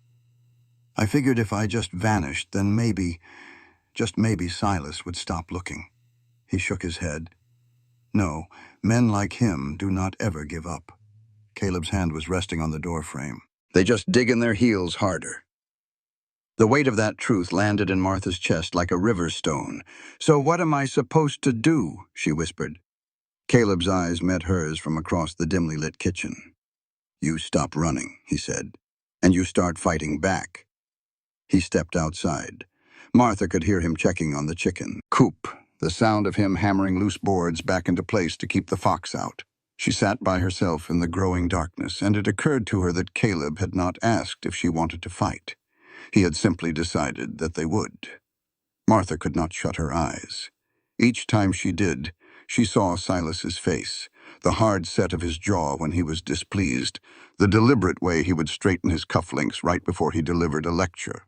I figured if I just vanished, then maybe, just maybe Silas would stop looking. He shook his head. No, men like him do not ever give up. Caleb's hand was resting on the doorframe. They just dig in their heels harder. The weight of that truth landed in Martha's chest like a river stone. So what am I supposed to do? She whispered. Caleb's eyes met hers from across the dimly lit kitchen. You stop running, he said, and you start fighting back. He stepped outside. Martha could hear him checking on the chicken coop, the sound of him hammering loose boards back into place to keep the fox out. She sat by herself in the growing darkness, and it occurred to her that Caleb had not asked if she wanted to fight. He had simply decided that they would. Martha could not shut her eyes. Each time she did, she saw Silas's face, the hard set of his jaw when he was displeased, the deliberate way he would straighten his cufflinks right before he delivered a lecture.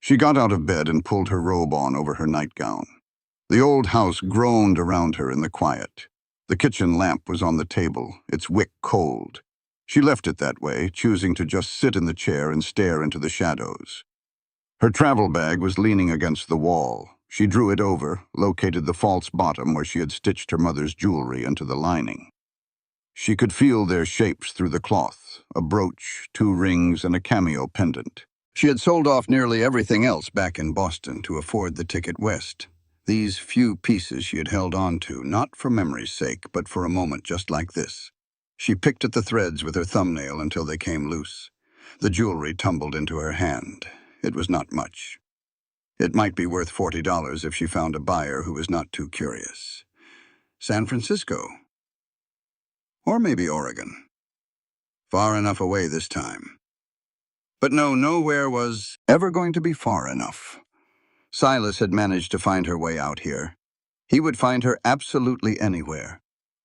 She got out of bed and pulled her robe on over her nightgown. The old house groaned around her in the quiet. The kitchen lamp was on the table, its wick cold. She left it that way, choosing to just sit in the chair and stare into the shadows. Her travel bag was leaning against the wall. She drew it over, located the false bottom where she had stitched her mother's jewelry into the lining. She could feel their shapes through the cloth, a brooch, 2 rings, and a cameo pendant. She had sold off nearly everything else back in Boston to afford the ticket west. These few pieces she had held on to, not for memory's sake, but for a moment just like this. She picked at the threads with her thumbnail until they came loose. The jewelry tumbled into her hand. It was not much. It might be worth $40 if she found a buyer who was not too curious. San Francisco. Or maybe Oregon. Far enough away this time. But no, nowhere was ever going to be far enough. Silas had managed to find her way out here. He would find her absolutely anywhere.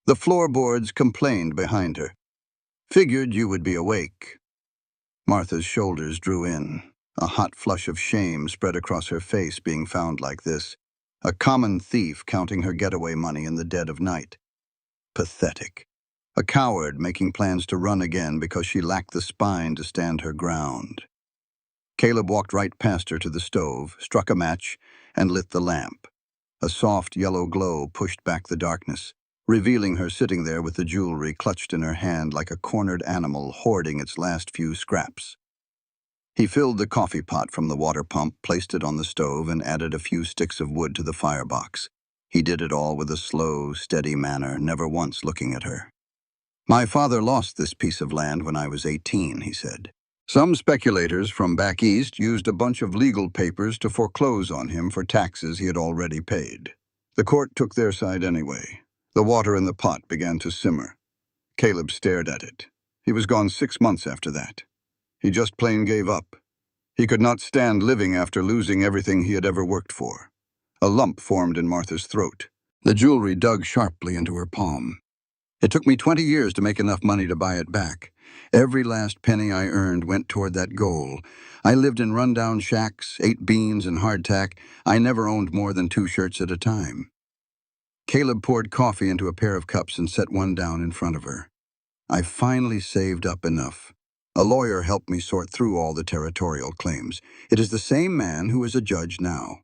The floorboards complained behind her. Figured you would be awake. Martha's shoulders drew in. A hot flush of shame spread across her face being found like this. A common thief counting her getaway money in the dead of night. Pathetic. A coward making plans to run again because she lacked the spine to stand her ground. Caleb walked right past her to the stove, struck a match, and lit the lamp. A soft yellow glow pushed back the darkness, revealing her sitting there with the jewelry clutched in her hand like a cornered animal hoarding its last few scraps. He filled the coffee pot from the water pump, placed it on the stove, and added a few sticks of wood to the firebox. He did it all with a slow, steady manner, never once looking at her. My father lost this piece of land when I was 18, he said. Some speculators from back east used a bunch of legal papers to foreclose on him for taxes he had already paid. The court took their side anyway. The water in the pot began to simmer. Caleb stared at it. He was gone 6 months after that. He just plain gave up. He could not stand living after losing everything he had ever worked for. A lump formed in Martha's throat. The jewelry dug sharply into her palm. It took me 20 years to make enough money to buy it back. Every last penny I earned went toward that goal. I lived in rundown shacks, ate beans and hardtack. I never owned more than 2 shirts at a time. Caleb poured coffee into a pair of cups and set one down in front of her. I finally saved up enough. A lawyer helped me sort through all the territorial claims. It is the same man who is a judge now.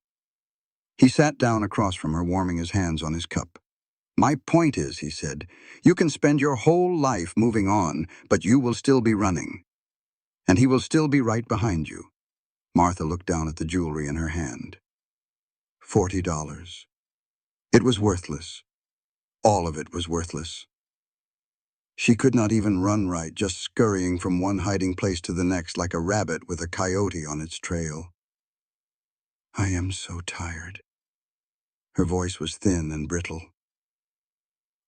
He sat down across from her, warming his hands on his cup. My point is, he said, you can spend your whole life moving on, but you will still be running. And he will still be right behind you. Martha looked down at the jewelry in her hand. $40. It was worthless. All of it was worthless. She could not even run right, just scurrying from one hiding place to the next like a rabbit with a coyote on its trail. I am so tired. Her voice was thin and brittle.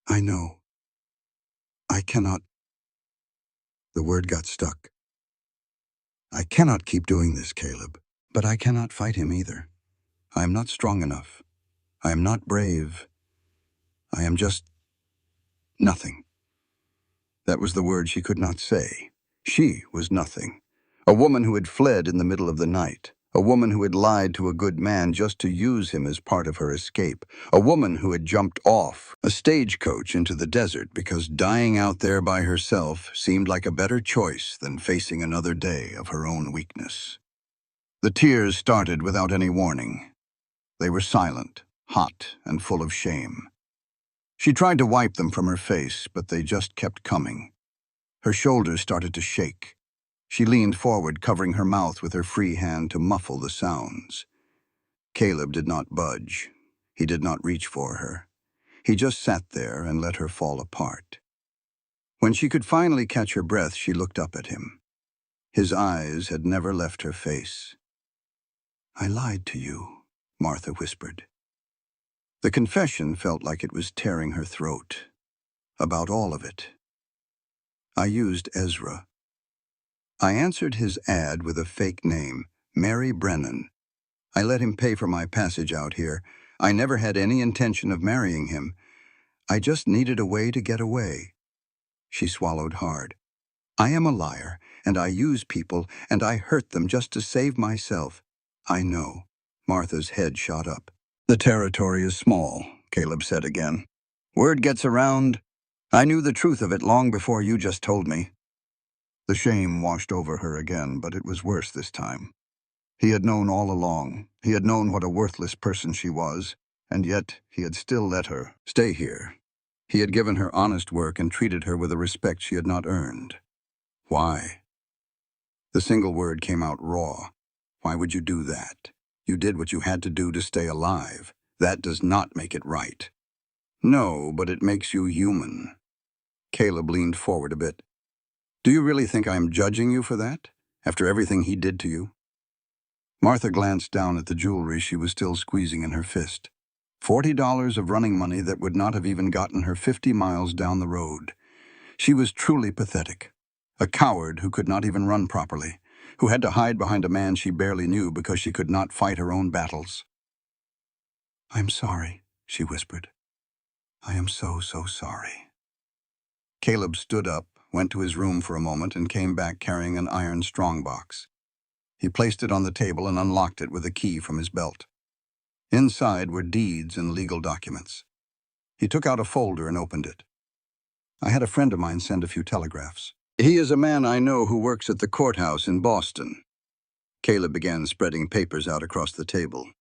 I know. I cannot. The word got stuck. I cannot keep doing this, Caleb. But I cannot fight him either. I am not strong enough. I am not brave. I am just nothing. That was the word she could not say. She was nothing. A woman who had fled in the middle of the night. A woman who had lied to a good man just to use him as part of her escape. A woman who had jumped off a stagecoach into the desert because dying out there by herself seemed like a better choice than facing another day of her own weakness. The tears started without any warning. They were silent, hot, and full of shame. She tried to wipe them from her face, but they just kept coming. Her shoulders started to shake. She leaned forward, covering her mouth with her free hand to muffle the sounds. Caleb did not budge. He did not reach for her. He just sat there and let her fall apart. When she could finally catch her breath, she looked up at him. His eyes had never left her face. I lied to you, Martha whispered. The confession felt like it was tearing her throat. About all of it. I used Ezra. I answered his ad with a fake name, Mary Brennan. I let him pay for my passage out here. I never had any intention of marrying him. I just needed a way to get away. She swallowed hard. I am a liar, and I use people, and I hurt them just to save myself. I know. Martha's head shot up. The territory is small, Caleb said again. Word gets around. I knew the truth of it long before you just told me. The shame washed over her again, but it was worse this time. He had known all along. He had known what a worthless person she was, and yet he had still let her stay here. He had given her honest work and treated her with a respect she had not earned. Why? The single word came out raw. Why would you do that? You did what you had to do to stay alive. That does not make it right. No, but it makes you human. Caleb leaned forward a bit. Do you really think I am judging you for that, after everything he did to you? Martha glanced down at the jewelry she was still squeezing in her fist. $40 of running money that would not have even gotten her 50 miles down the road. She was truly pathetic. A coward who could not even run properly, who had to hide behind a man she barely knew because she could not fight her own battles. I'm sorry, she whispered. I am so sorry. Caleb stood up, went to his room for a moment, and came back carrying an iron strongbox. He placed it on the table and unlocked it with a key from his belt. Inside were deeds and legal documents. He took out a folder and opened it. I had a friend of mine send a few telegraphs. He is a man I know who works at the courthouse in Boston. Caleb began spreading papers out across the table.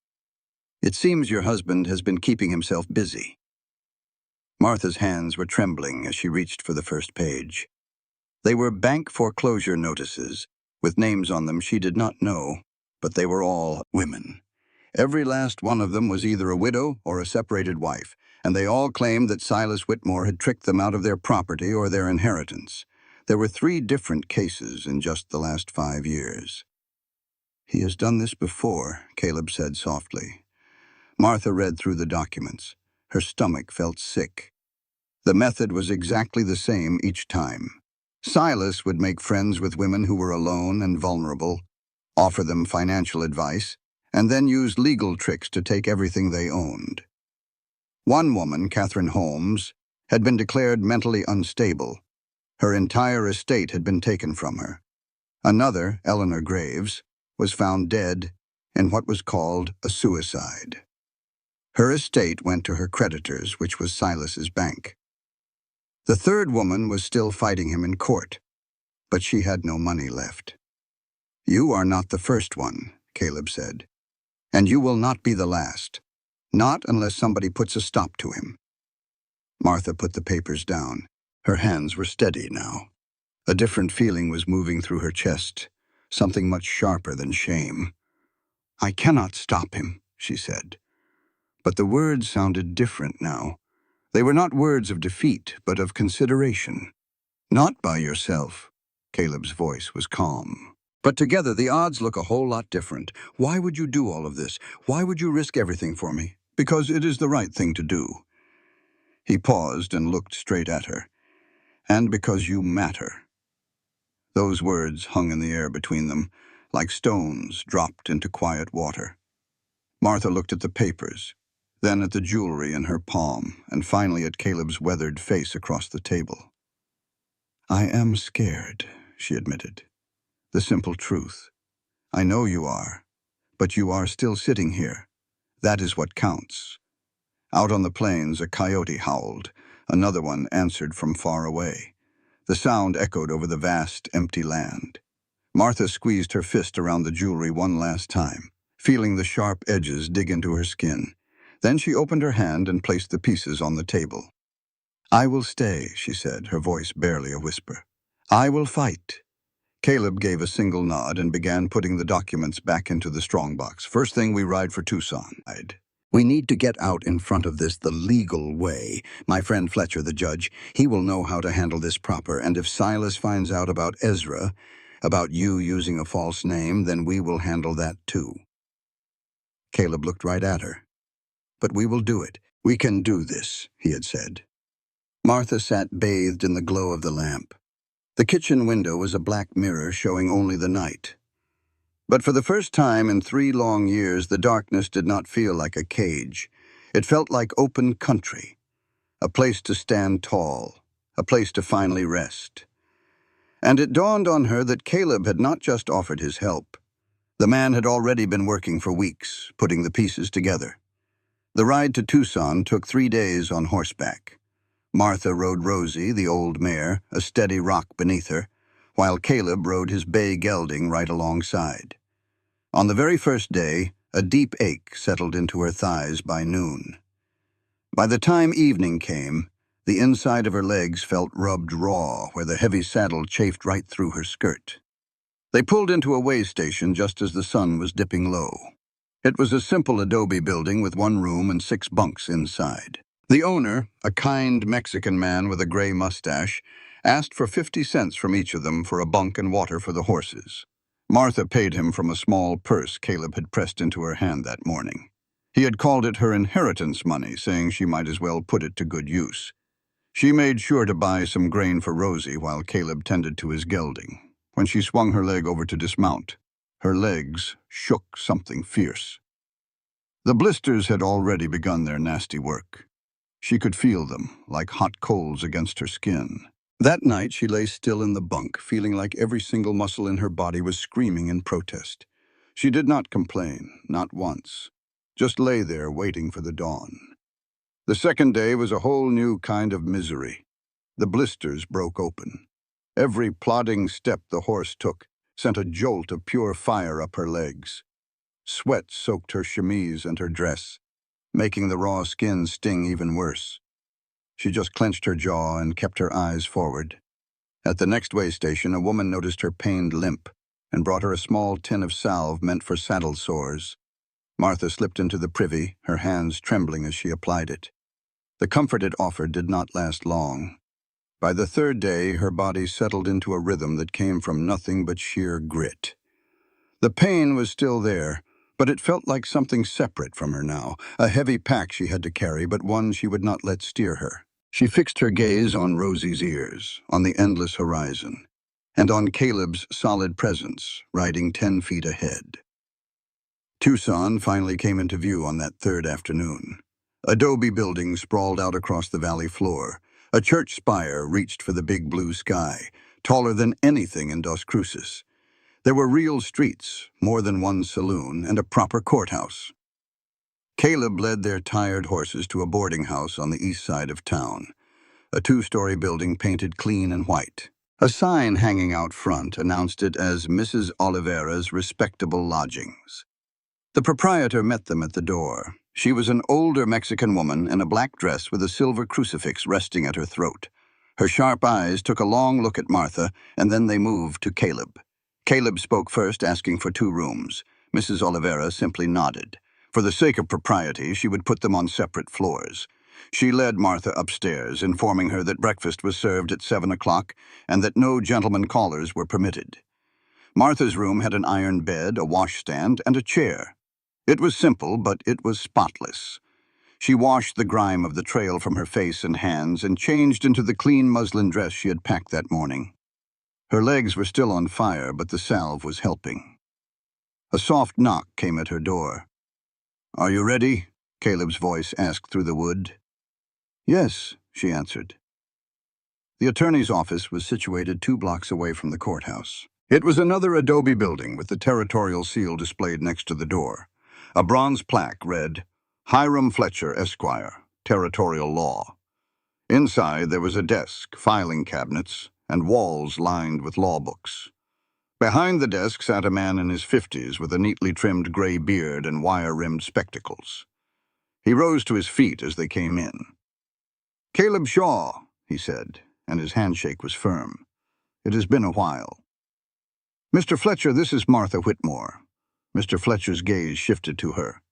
It seems your husband has been keeping himself busy. Martha's hands were trembling as she reached for the first page. They were bank foreclosure notices, with names on them she did not know, but they were all women. Every last one of them was either a widow or a separated wife, and they all claimed that Silas Whitmore had tricked them out of their property or their inheritance. There were 3 different cases in just the last 5 years. He has done this before, Caleb said softly. Martha read through the documents. Her stomach felt sick. The method was exactly the same each time. Silas would make friends with women who were alone and vulnerable, offer them financial advice, and then use legal tricks to take everything they owned. One woman, Catherine Holmes, had been declared mentally unstable. Her entire estate had been taken from her. Another, Eleanor Graves, was found dead in what was called a suicide. Her estate went to her creditors, which was Silas's bank. The third woman was still fighting him in court, but she had no money left. You are not the first one, Caleb said, and you will not be the last, not unless somebody puts a stop to him. Martha put the papers down. Her hands were steady now. A different feeling was moving through her chest, something much sharper than shame. "I cannot stop him," she said. But the words sounded different now. They were not words of defeat, but of consideration. "Not by yourself." Caleb's voice was calm. "But together the odds look a whole lot different. Why would you do all of this? Why would you risk everything for me?" "Because it is the right thing to do." He paused and looked straight at her. "And because you matter." Those words hung in the air between them, like stones dropped into quiet water. Martha looked at the papers, then at the jewelry in her palm, and finally at Caleb's weathered face across the table. "I am scared," she admitted. "The simple truth. I know you are, but you are still sitting here. That is what counts." Out on the plains, a coyote howled. Another one answered from far away. The sound echoed over the vast, empty land. Martha squeezed her fist around the jewelry one last time, feeling the sharp edges dig into her skin. Then she opened her hand and placed the pieces on the table. "I will stay," she said, her voice barely a whisper. "I will fight." Caleb gave a single nod and began putting the documents back into the strongbox. "First thing, we ride for Tucson." "We need to get out in front of this the legal way. My friend Fletcher, the judge, he will know how to handle this proper, and if Silas finds out about Ezra, about you using a false name, then we will handle that too." Caleb looked right at her. "But we will do it. We can do this," he had said. Martha sat bathed in the glow of the lamp. The kitchen window was a black mirror showing only the night. But for the first time in 3 long years, the darkness did not feel like a cage. It felt like open country, a place to stand tall, a place to finally rest. And it dawned on her that Caleb had not just offered his help. The man had already been working for weeks, putting the pieces together. The ride to Tucson took 3 days on horseback. Martha rode Rosie, the old mare, a steady rock beneath her, while Caleb rode his bay gelding right alongside. On the very first day, a deep ache settled into her thighs by noon. By the time evening came, the inside of her legs felt rubbed raw where the heavy saddle chafed right through her skirt. They pulled into a way station just as the sun was dipping low. It was a simple adobe building with 1 room and 6 bunks inside. The owner, a kind Mexican man with a gray mustache, asked for 50 cents from each of them for a bunk and water for the horses. Martha paid him from a small purse Caleb had pressed into her hand that morning. He had called it her inheritance money, saying she might as well put it to good use. She made sure to buy some grain for Rosie while Caleb tended to his gelding. When she swung her leg over to dismount, her legs shook something fierce. The blisters had already begun their nasty work. She could feel them, like hot coals against her skin. That night she lay still in the bunk, feeling like every single muscle in her body was screaming in protest. She did not complain, not once. Just lay there waiting for the dawn. The second day was a whole new kind of misery. The blisters broke open. Every plodding step the horse took sent a jolt of pure fire up her legs. Sweat soaked her chemise and her dress, making the raw skin sting even worse. She just clenched her jaw and kept her eyes forward. At the next way station, a woman noticed her pained limp and brought her a small tin of salve meant for saddle sores. Martha slipped into the privy, her hands trembling as she applied it. The comfort it offered did not last long. By the 3rd day, her body settled into a rhythm that came from nothing but sheer grit. The pain was still there, but it felt like something separate from her now, a heavy pack she had to carry, but one she would not let steer her. She fixed her gaze on Rosie's ears, on the endless horizon, and on Caleb's solid presence, riding 10 feet ahead. Tucson finally came into view on that 3rd afternoon. Adobe buildings sprawled out across the valley floor. A church spire reached for the big blue sky, taller than anything in Dos Cruces. There were real streets, more than one saloon, and a proper courthouse. Caleb led their tired horses to a boarding house on the east side of town, a 2-story building painted clean and white. A sign hanging out front announced it as Mrs. Oliveira's Respectable Lodgings. The proprietor met them at the door. She was an older Mexican woman in a black dress with a silver crucifix resting at her throat. Her sharp eyes took a long look at Martha, and then they moved to Caleb. Caleb spoke first, asking for 2 rooms. Mrs. Oliveira simply nodded. For the sake of propriety, she would put them on separate floors. She led Martha upstairs, informing her that breakfast was served at 7 o'clock and that no gentlemen callers were permitted. Martha's room had an iron bed, a washstand, and a chair. It was simple, but it was spotless. She washed the grime of the trail from her face and hands and changed into the clean muslin dress she had packed that morning. Her legs were still on fire, but the salve was helping. A soft knock came at her door. "Are you ready?" Caleb's voice asked through the wood. "Yes," she answered. The attorney's office was situated 2 blocks away from the courthouse. It was another adobe building with the territorial seal displayed next to the door. A bronze plaque read, "Hiram Fletcher, Esquire, Territorial Law." Inside there was a desk, filing cabinets, and walls lined with law books. Behind the desk sat a man in his 50s with a neatly trimmed gray beard and wire-rimmed spectacles. He rose to his feet as they came in. "Caleb Shaw," he said, and his handshake was firm. "It has been a while." "Mr. Fletcher, this is Martha Whitmore." Mr. Fletcher's gaze shifted to her.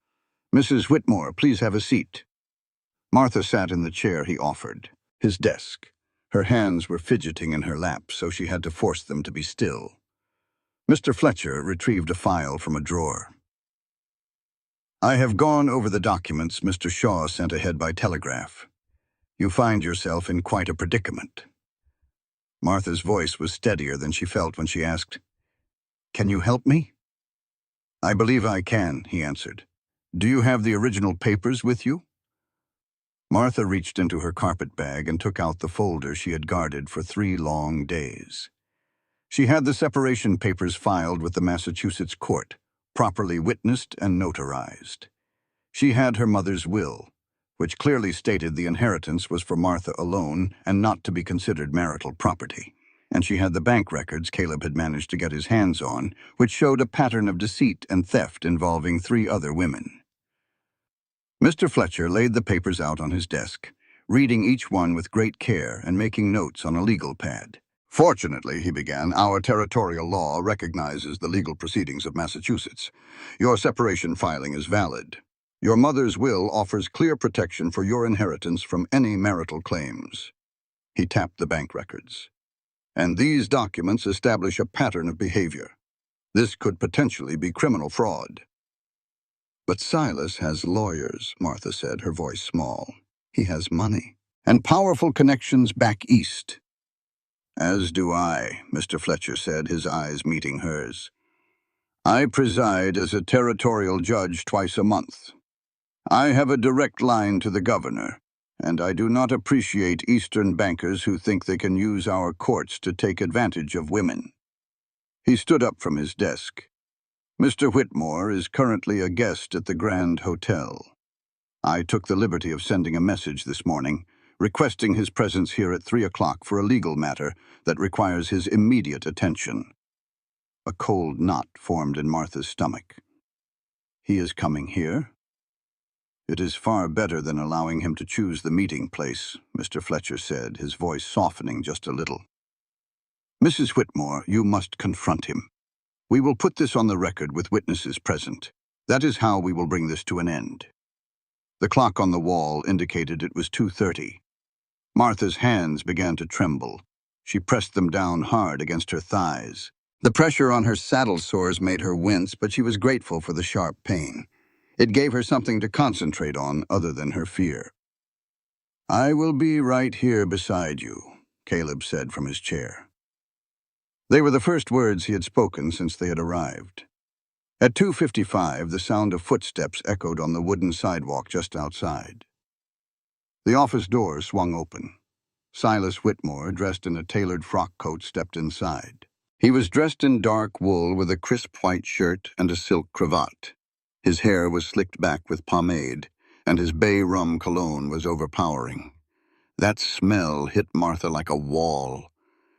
"Mrs. Whitmore, please have a seat." Martha sat in the chair he offered, his desk. Her hands were fidgeting in her lap, so she had to force them to be still. Mr. Fletcher retrieved a file from a drawer. "I have gone over the documents Mr. Shaw sent ahead by telegraph. You find yourself in quite a predicament." Martha's voice was steadier than she felt when she asked, "Can you help me?" "I believe I can," he answered. "Do you have the original papers with you?" Martha reached into her carpet bag and took out the folder she had guarded for 3 long days. She had the separation papers filed with the Massachusetts court, properly witnessed and notarized. She had her mother's will, which clearly stated the inheritance was for Martha alone and not to be considered marital property. And she had the bank records Caleb had managed to get his hands on, which showed a pattern of deceit and theft involving 3 other women. Mr. Fletcher laid the papers out on his desk, reading each one with great care and making notes on a legal pad. "Fortunately," he began, "our territorial law recognizes the legal proceedings of Massachusetts. Your separation filing is valid. Your mother's will offers clear protection for your inheritance from any marital claims." He tapped the bank records. "And these documents establish a pattern of behavior. This could potentially be criminal fraud." "But Silas has lawyers," Martha said, her voice small. "He has money and powerful connections back east." "As do I," Mr. Fletcher said, his eyes meeting hers. "I preside as a territorial judge twice a month. I have a direct line to the governor, and I do not appreciate Eastern bankers who think they can use our courts to take advantage of women." He stood up from his desk. "Mr. Whitmore is currently a guest at the Grand Hotel. I took the liberty of sending a message this morning, requesting his presence here at 3 o'clock for a legal matter that requires his immediate attention." A cold knot formed in Martha's stomach. "He is coming here?" "It is far better than allowing him to choose the meeting place," Mr. Fletcher said, his voice softening just a little. "Mrs. Whitmore, you must confront him. We will put this on the record with witnesses present. That is how we will bring this to an end." The clock on the wall indicated it was 2:30. Martha's hands began to tremble. She pressed them down hard against her thighs. The pressure on her saddle sores made her wince, but she was grateful for the sharp pain. It gave her something to concentrate on other than her fear. "I will be right here beside you," Caleb said from his chair. They were the first words he had spoken since they had arrived. At 2:55, the sound of footsteps echoed on the wooden sidewalk just outside. The office door swung open. Silas Whitmore, dressed in a tailored frock coat, stepped inside. He was dressed in dark wool with a crisp white shirt and a silk cravat. His hair was slicked back with pomade, and his bay rum cologne was overpowering. That smell hit Martha like a wall.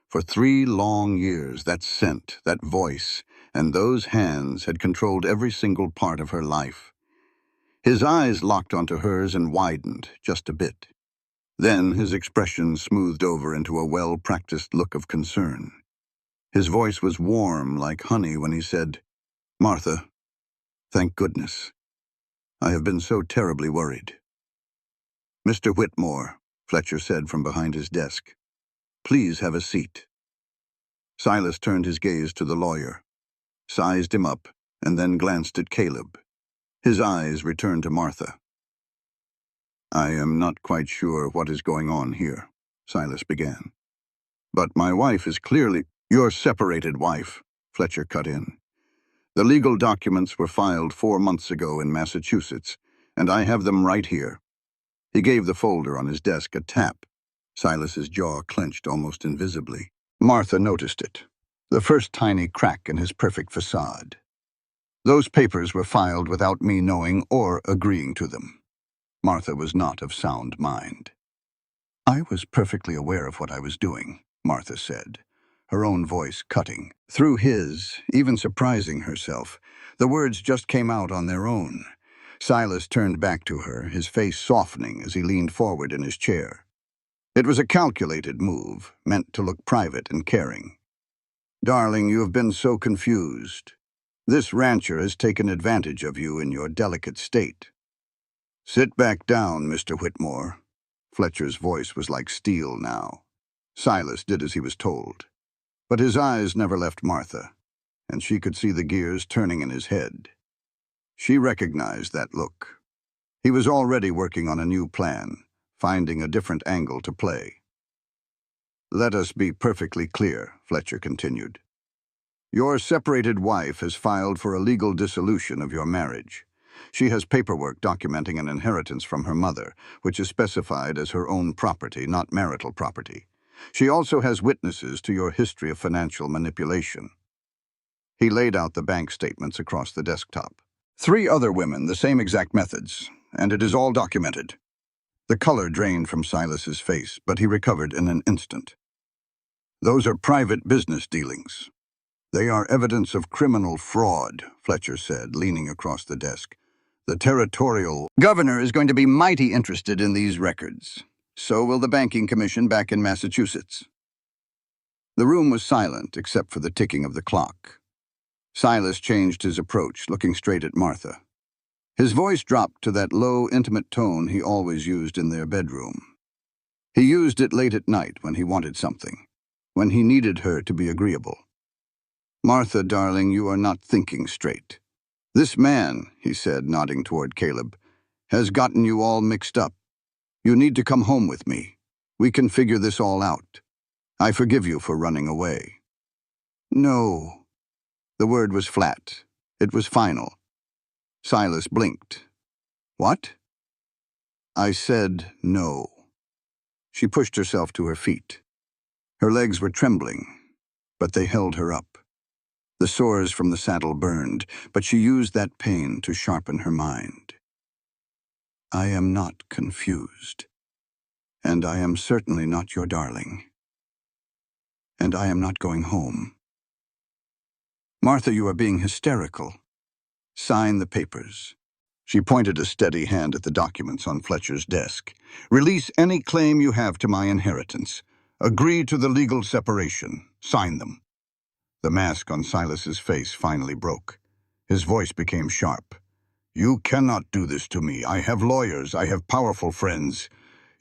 For 3 long years, that scent, that voice, and those hands had controlled every single part of her life. His eyes locked onto hers and widened just a bit. Then his expression smoothed over into a well-practiced look of concern. His voice was warm like honey when he said, "Martha, Thank goodness. I have been so terribly worried. Mr. Whitmore, Fletcher said from behind his desk. Please have a seat. Silas turned his gaze to the lawyer, sized him up, and then glanced at Caleb. His eyes returned to Martha. I am not quite sure what is going on here, Silas began. But my wife is clearly your separated wife, Fletcher cut in. The legal documents were filed 4 months ago in Massachusetts, and I have them right here. He gave the folder on his desk a tap. Silas's jaw clenched almost invisibly. Martha noticed it, the first tiny crack in his perfect facade. Those papers were filed without me knowing or agreeing to them. Martha was not of sound mind. I was perfectly aware of what I was doing, Martha said, her own voice cutting through his, even surprising herself. The words just came out on their own. Silas turned back to her, his face softening as he leaned forward in his chair. It was a calculated move, meant to look private and caring. Darling, you have been so confused. This rancher has taken advantage of you in your delicate state. Sit back down, Mr. Whitmore. Fletcher's voice was like steel now. Silas did as he was told. But his eyes never left Martha, and she could see the gears turning in his head. She recognized that look. He was already working on a new plan, finding a different angle to play. Let us be perfectly clear, Fletcher continued. Your separated wife has filed for a legal dissolution of your marriage. She has paperwork documenting an inheritance from her mother, which is specified as her own property, not marital property. She also has witnesses to your history of financial manipulation. He laid out the bank statements across the desktop. 3 other women, the same exact methods, and it is all documented. The color drained from Silas's face, but he recovered in an instant. Those are private business dealings. They are evidence of criminal fraud, Fletcher said, leaning across the desk. The territorial governor is going to be mighty interested in these records. So will the banking commission back in Massachusetts. The room was silent except for the ticking of the clock. Silas changed his approach, looking straight at Martha. His voice dropped to that low, intimate tone he always used in their bedroom. He used it late at night when he wanted something, when he needed her to be agreeable. Martha, darling, you are not thinking straight. This man, he said, nodding toward Caleb, has gotten you all mixed up. You need to come home with me. We can figure this all out. I forgive you for running away. No. The word was flat. It was final. Silas blinked. What? I said no. She pushed herself to her feet. Her legs were trembling, but they held her up. The sores from the saddle burned, but she used that pain to sharpen her mind. I am not confused. And I am certainly not your darling. And I am not going home. Martha, you are being hysterical. Sign the papers. She pointed a steady hand at the documents on Fletcher's desk. Release any claim you have to my inheritance. Agree to the legal separation. Sign them. The mask on Silas's face finally broke. His voice became sharp. You cannot do this to me. I have lawyers. I have powerful friends.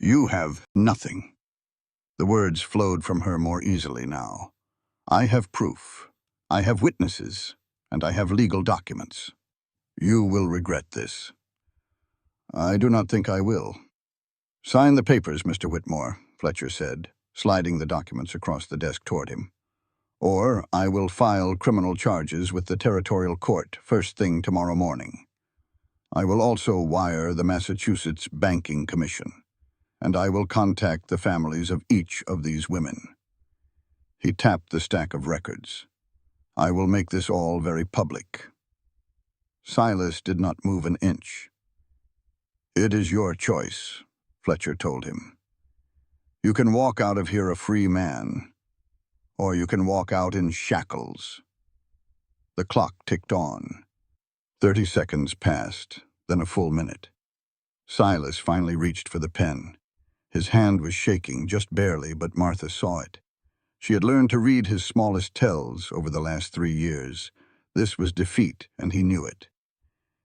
You have nothing. The words flowed from her more easily now. I have proof. I have witnesses. And I have legal documents. You will regret this. I do not think I will. Sign the papers, Mr. Whitmore, Fletcher said, sliding the documents across the desk toward him. Or I will file criminal charges with the territorial court first thing tomorrow morning. I will also wire the Massachusetts Banking Commission, and I will contact the families of each of these women. He tapped the stack of records. I will make this all very public. Silas did not move an inch. It is your choice, Fletcher told him. You can walk out of here a free man, or you can walk out in shackles. The clock ticked on. 30 seconds passed, then a full minute. Silas finally reached for the pen. His hand was shaking, just barely, but Martha saw it. She had learned to read his smallest tells over the last 3 years. This was defeat, and he knew it.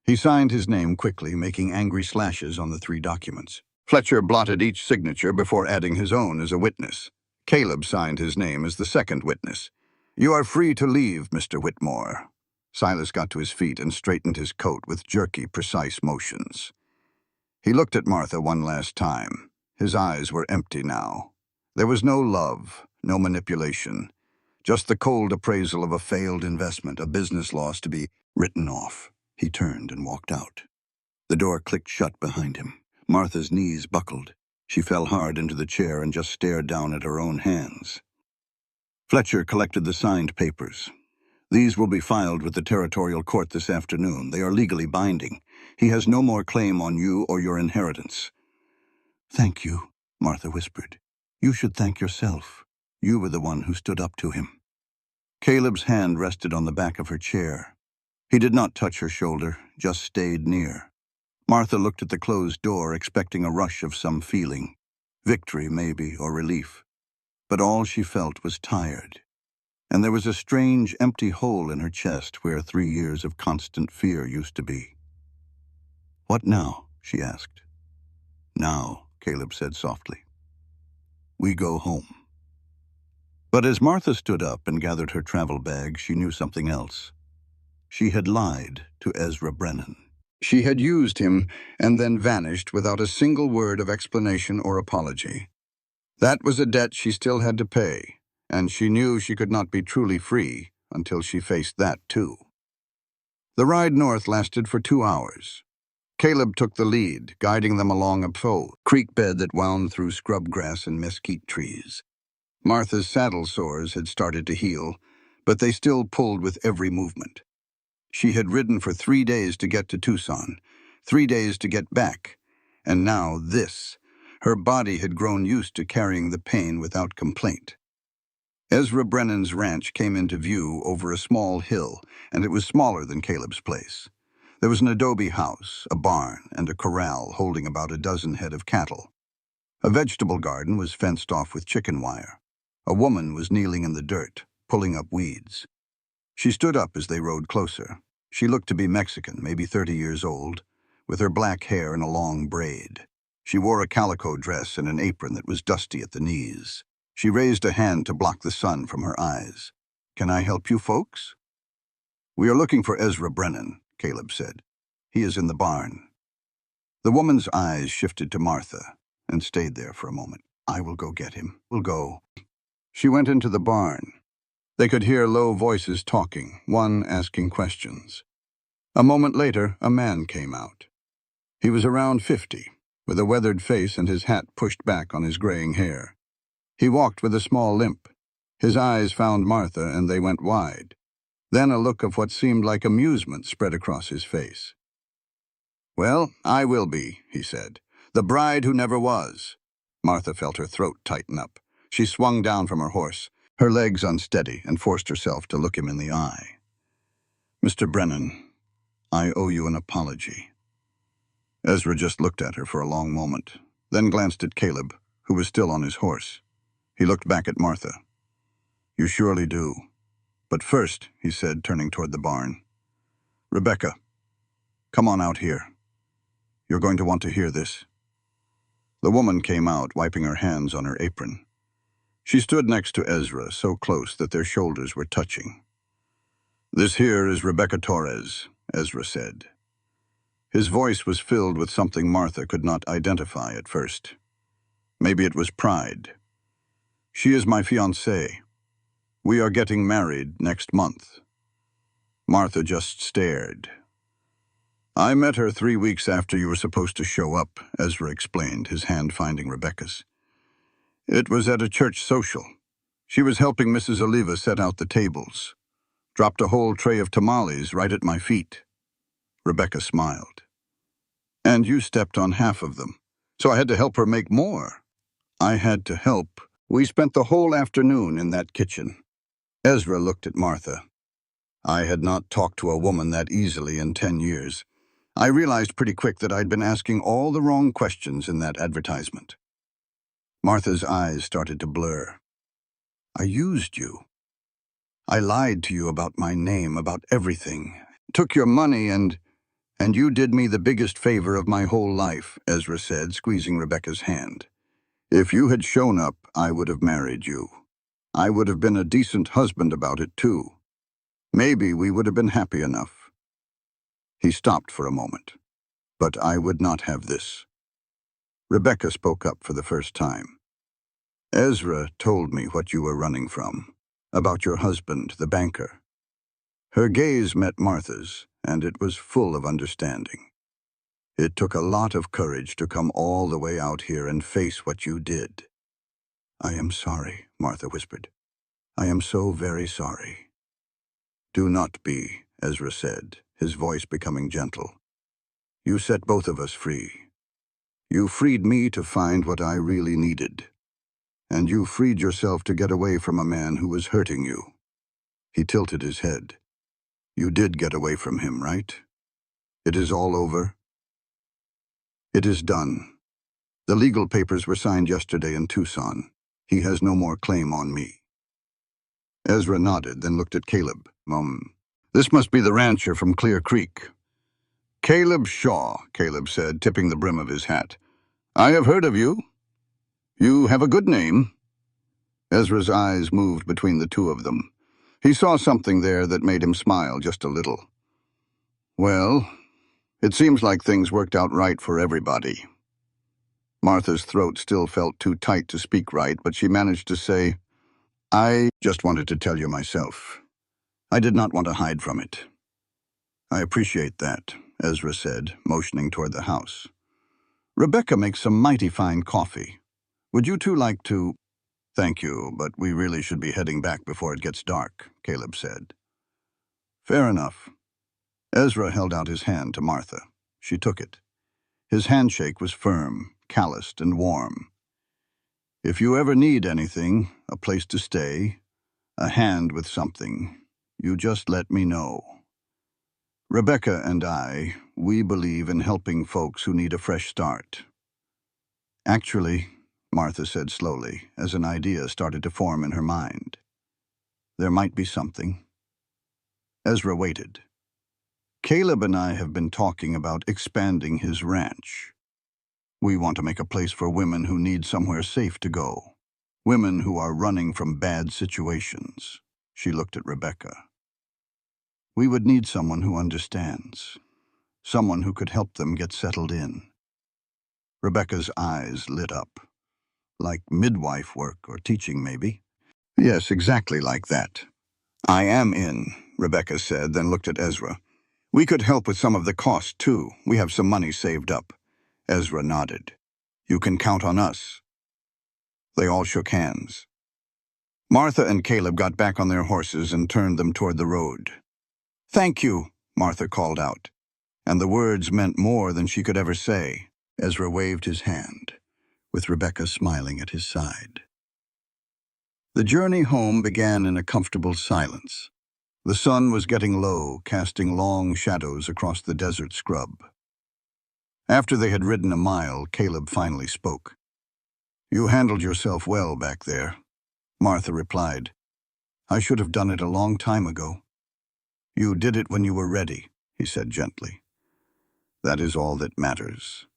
He signed his name quickly, making angry slashes on the 3 documents. Fletcher blotted each signature before adding his own as a witness. Caleb signed his name as the second witness. "You are free to leave, Mr. Whitmore." Silas got to his feet and straightened his coat with jerky, precise motions. He looked at Martha one last time. His eyes were empty now. There was no love, no manipulation, just the cold appraisal of a failed investment, a business loss to be written off. He turned and walked out. The door clicked shut behind him. Martha's knees buckled. She fell hard into the chair and just stared down at her own hands. Fletcher collected the signed papers. "These will be filed with the territorial court this afternoon. They are legally binding. He has no more claim on you or your inheritance." "Thank you," Martha whispered. "You should thank yourself. You were the one who stood up to him." Caleb's hand rested on the back of her chair. He did not touch her shoulder, just stayed near. Martha looked at the closed door, expecting a rush of some feeling. Victory, maybe, or relief. But all she felt was tired. And there was a strange, empty hole in her chest where 3 years of constant fear used to be. "What now?" she asked. "Now," Caleb said softly. "We go home." But as Martha stood up and gathered her travel bag, she knew something else. She had lied to Ezra Brennan. She had used him and then vanished without a single word of explanation or apology. That was a debt she still had to pay, and she knew she could not be truly free until she faced that too. The ride north lasted for 2 hours. Caleb took the lead, guiding them along a creek bed that wound through scrub grass and mesquite trees. Martha's saddle sores had started to heal, but they still pulled with every movement. She had ridden for 3 days to get to Tucson, 3 days to get back, and now this. Her body had grown used to carrying the pain without complaint. Ezra Brennan's ranch came into view over a small hill, and it was smaller than Caleb's place. There was an adobe house, a barn, and a corral holding about a dozen head of cattle. A vegetable garden was fenced off with chicken wire. A woman was kneeling in the dirt, pulling up weeds. She stood up as they rode closer. She looked to be Mexican, maybe 30 years old, with her black hair in a long braid. She wore a calico dress and an apron that was dusty at the knees. She raised a hand to block the sun from her eyes. "Can I help you folks?" "We are looking for Ezra Brennan," Caleb said. "He is in the barn." The woman's eyes shifted to Martha and stayed there for a moment. "I will go get him. We'll go." She went into the barn. They could hear low voices talking, one asking questions. A moment later, a man came out. He was around 50, with a weathered face and his hat pushed back on his graying hair. He walked with a small limp. His eyes found Martha, and they went wide. Then a look of what seemed like amusement spread across his face. "Well, I will be," he said. "The bride who never was." Martha felt her throat tighten up. She swung down from her horse, her legs unsteady, and forced herself to look him in the eye. "Mr. Brennan, I owe you an apology." Ezra just looked at her for a long moment, then glanced at Caleb, who was still on his horse. He looked back at Martha. "You surely do. But first," he said, turning toward the barn, "Rebecca, come on out here. You're going to want to hear this." The woman came out, wiping her hands on her apron. She stood next to Ezra, so close that their shoulders were touching. "This here is Rebecca Torres," Ezra said. His voice was filled with something Martha could not identify at first. Maybe it was pride. "She is my fiancée. We are getting married next month." Martha just stared. "I met her 3 weeks after you were supposed to show up," Ezra explained, his hand finding Rebecca's. "It was at a church social. She was helping Mrs. Oliva set out the tables. Dropped a whole tray of tamales right at my feet." Rebecca smiled. "And you stepped on half of them, so I had to help her make more." "I had to help. We spent the whole afternoon in that kitchen." Ezra looked at Martha. I had not talked to a woman that easily in 10 years. I realized pretty quick that I'd been asking all the wrong questions in that advertisement. Martha's eyes started to blur. "I used you. I lied to you about my name, about everything. Took your money and And you did me the biggest favor of my whole life, Ezra said, squeezing Rebecca's hand. If you had shown up, I would have married you. I would have been a decent husband about it, too. Maybe we would have been happy enough. He stopped for a moment. But I would not have this. Rebecca spoke up for the first time. Ezra told me what you were running from, about your husband, the banker. Her gaze met Martha's, and it was full of understanding. It took a lot of courage to come all the way out here and face what you did. I am sorry, Martha whispered. I am so very sorry. Do not be, Ezra said, his voice becoming gentle. You set both of us free. You freed me to find what I really needed. And you freed yourself to get away from a man who was hurting you. He tilted his head. You did get away from him, right? It is all over? It is done. The legal papers were signed yesterday in Tucson. He has no more claim on me. Ezra nodded, then looked at Caleb. This must be the rancher from Clear Creek. Caleb Shaw, Caleb said, tipping the brim of his hat. I have heard of you. You have a good name. Ezra's eyes moved between the two of them. He saw something there that made him smile just a little. Well, it seems like things worked out right for everybody. Martha's throat still felt too tight to speak right, but she managed to say, I just wanted to tell you myself. I did not want to hide from it. I appreciate that, Ezra said, motioning toward the house. Rebecca makes some mighty fine coffee. Would you two like to— Thank you, but we really should be heading back before it gets dark, Caleb said. Fair enough. Ezra held out his hand to Martha. She took it. His handshake was firm, calloused, and warm. If you ever need anything, a place to stay, a hand with something, you just let me know. Rebecca and we believe in helping folks who need a fresh start. Actually, Martha said slowly, as an idea started to form in her mind. There might be something. Ezra waited. Caleb and I have been talking about expanding his ranch. We want to make a place for women who need somewhere safe to go. Women who are running from bad situations. She looked at Rebecca. We would need someone who understands. Someone who could help them get settled in. Rebecca's eyes lit up. Like midwife work or teaching, maybe? Yes, exactly like that. I am in, Rebecca said, then looked at Ezra. We could help with some of the cost, too. We have some money saved up. Ezra nodded. You can count on us. They all shook hands. Martha and Caleb got back on their horses and turned them toward the road. Thank you, Martha called out. And the words meant more than she could ever say. Ezra waved his hand, with Rebecca smiling at his side. The journey home began in a comfortable silence. The sun was getting low, casting long shadows across the desert scrub. After they had ridden a mile, Caleb finally spoke. You handled yourself well back there, Martha replied. I should have done it a long time ago. You did it when you were ready, he said gently. That is all that matters.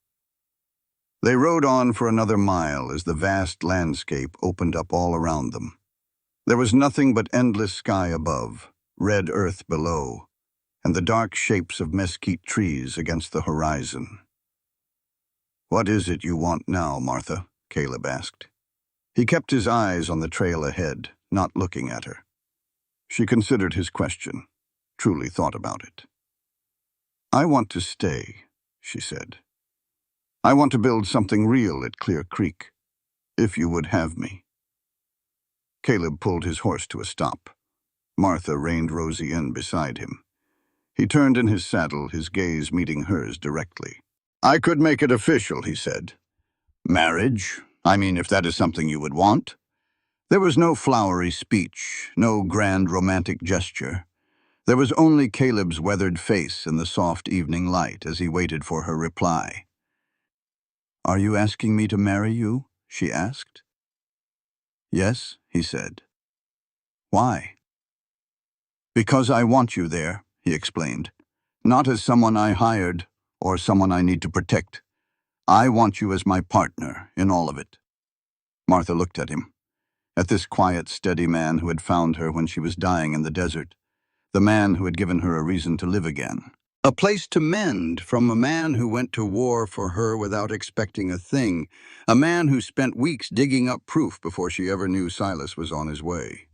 They rode on for another mile as the vast landscape opened up all around them. There was nothing but endless sky above, red earth below, and the dark shapes of mesquite trees against the horizon. What is it you want now, Martha? Caleb asked. He kept his eyes on the trail ahead, not looking at her. She considered his question, truly thought about it. I want to stay, she said. I want to build something real at Clear Creek, if you would have me. Caleb pulled his horse to a stop. Martha reined Rosie in beside him. He turned in his saddle, his gaze meeting hers directly. I could make it official, he said. Marriage? I mean, if that is something you would want. There was no flowery speech, no grand romantic gesture. There was only Caleb's weathered face in the soft evening light as he waited for her reply. Are you asking me to marry you? She asked. Yes, he said. Why? Because I want you there, he explained. Not as someone I hired or someone I need to protect. I want you as my partner in all of it." Martha looked at him, at this quiet, steady man who had found her when she was dying in the desert, the man who had given her a reason to live again. A place to mend from a man who went to war for her without expecting a thing, a man who spent weeks digging up proof before she ever knew Silas was on his way.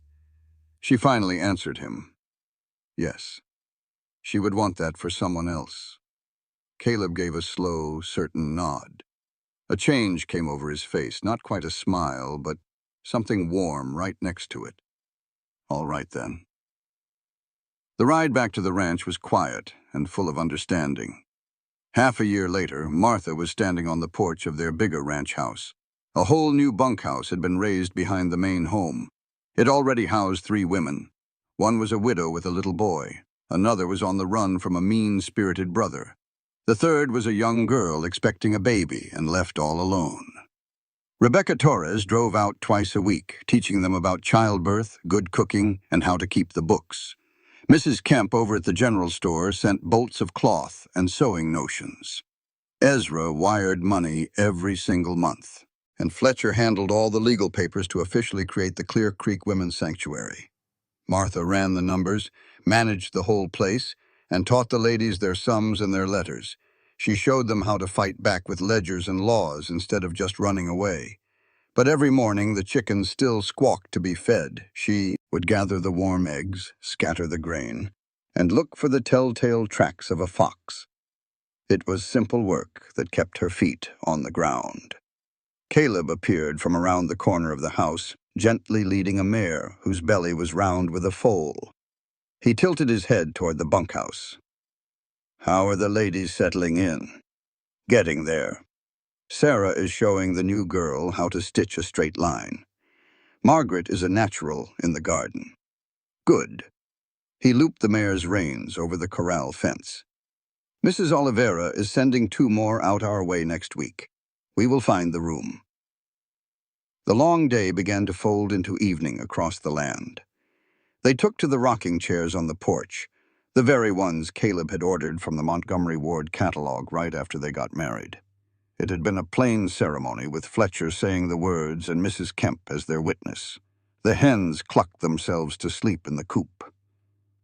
She finally answered him. Yes, she would want that for someone else. Caleb gave a slow, certain nod. A change came over his face, not quite a smile, but something warm right next to it. All right, then. The ride back to the ranch was quiet and full of understanding. Half a year later, Martha was standing on the porch of their bigger ranch house. A whole new bunkhouse had been raised behind the main home. It already housed 3 women. One was a widow with a little boy. Another was on the run from a mean-spirited brother. The third was a young girl expecting a baby and left all alone. Rebecca Torres drove out twice a week, teaching them about childbirth, good cooking, and how to keep the books. Mrs. Kemp over at the general store sent bolts of cloth and sewing notions. Ezra wired money every single month, and Fletcher handled all the legal papers to officially create the Clear Creek Women's Sanctuary. Martha ran the numbers, managed the whole place, and taught the ladies their sums and their letters. She showed them how to fight back with ledgers and laws instead of just running away. But every morning the chickens still squawked to be fed. She would gather the warm eggs, scatter the grain, and look for the telltale tracks of a fox. It was simple work that kept her feet on the ground. Caleb appeared from around the corner of the house, gently leading a mare whose belly was round with a foal. He tilted his head toward the bunkhouse. "How are the ladies settling in?" "Getting there. Sarah is showing the new girl how to stitch a straight line. Margaret is a natural in the garden." "Good." He looped the mare's reins over the corral fence. "Mrs. Oliveira is sending 2 more out our way next week. We will find the room." The long day began to fold into evening across the land. They took to the rocking chairs on the porch, the very ones Caleb had ordered from the Montgomery Ward catalog right after they got married. It had been a plain ceremony, with Fletcher saying the words and Mrs. Kemp as their witness. The hens clucked themselves to sleep in the coop.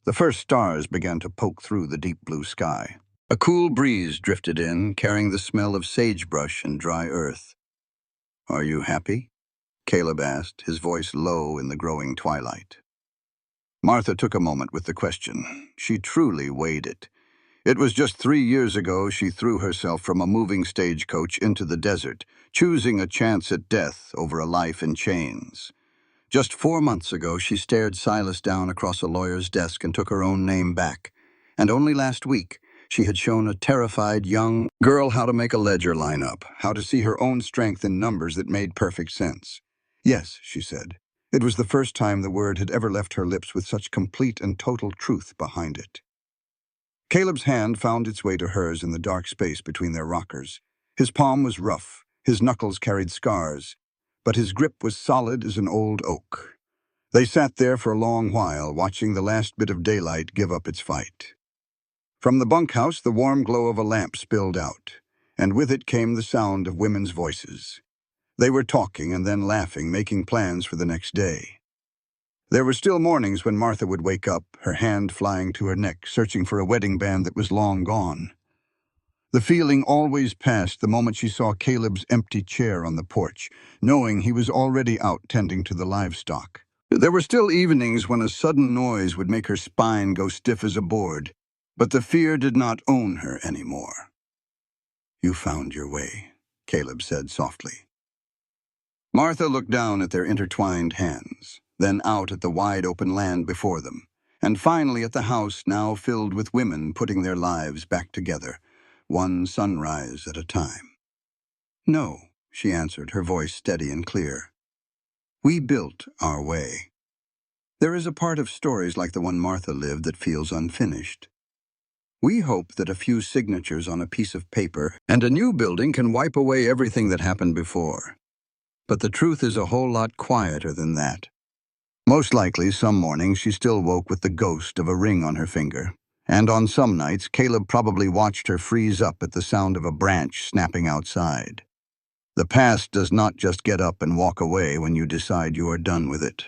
The first stars began to poke through the deep blue sky. A cool breeze drifted in, carrying the smell of sagebrush and dry earth. "Are you happy?" Caleb asked, his voice low in the growing twilight. Martha took a moment with the question. She truly weighed it. It was just 3 years ago she threw herself from a moving stagecoach into the desert, choosing a chance at death over a life in chains. Just 4 months ago she stared Silas down across a lawyer's desk and took her own name back. And only last week she had shown a terrified young girl how to make a ledger line up, how to see her own strength in numbers that made perfect sense. "Yes," she said. It was the first time the word had ever left her lips with such complete and total truth behind it. Caleb's hand found its way to hers in the dark space between their rockers. His palm was rough, his knuckles carried scars, but his grip was solid as an old oak. They sat there for a long while, watching the last bit of daylight give up its fight. From the bunkhouse, the warm glow of a lamp spilled out, and with it came the sound of women's voices. They were talking and then laughing, making plans for the next day. There were still mornings when Martha would wake up, her hand flying to her neck, searching for a wedding band that was long gone. The feeling always passed the moment she saw Caleb's empty chair on the porch, knowing he was already out tending to the livestock. There were still evenings when a sudden noise would make her spine go stiff as a board, but the fear did not own her anymore. "You found your way," Caleb said softly. Martha looked down at their intertwined hands, then out at the wide-open land before them, and finally at the house now filled with women putting their lives back together, one sunrise at a time. "No," she answered, her voice steady and clear. "We built our way. There is a part of stories like the one Martha lived that feels unfinished. We hope that a few signatures on a piece of paper and a new building can wipe away everything that happened before. But the truth is a whole lot quieter than that." Most likely, some morning, she still woke with the ghost of a ring on her finger, And on some nights, Caleb probably watched her freeze up at the sound of a branch snapping outside. The past does not just get up and walk away when you decide you are done with it.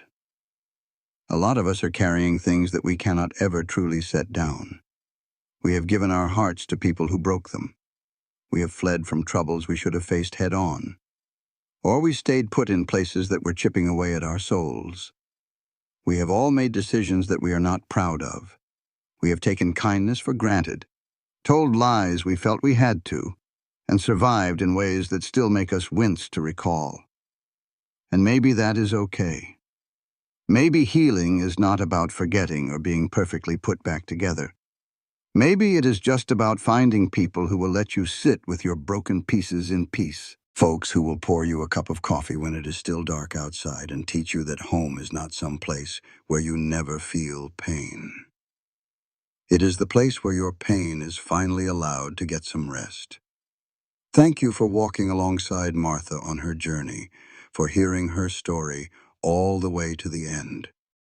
A lot of us are carrying things that we cannot ever truly set down. We have given our hearts to people who broke them. We have fled from troubles we should have faced head on. Or we stayed put in places that were chipping away at our souls. We have all made decisions that we are not proud of. We have taken kindness for granted, told lies we felt we had to, and survived in ways that still make us wince to recall. And maybe that is okay. Maybe healing is not about forgetting or being perfectly put back together. Maybe it is just about finding people who will let you sit with your broken pieces in peace. Folks who will pour you a cup of coffee when it is still dark outside and teach you that home is not some place where you never feel pain. It is the place where your pain is finally allowed to get some rest. Thank you for walking alongside Martha on her journey, for hearing her story all the way to the end.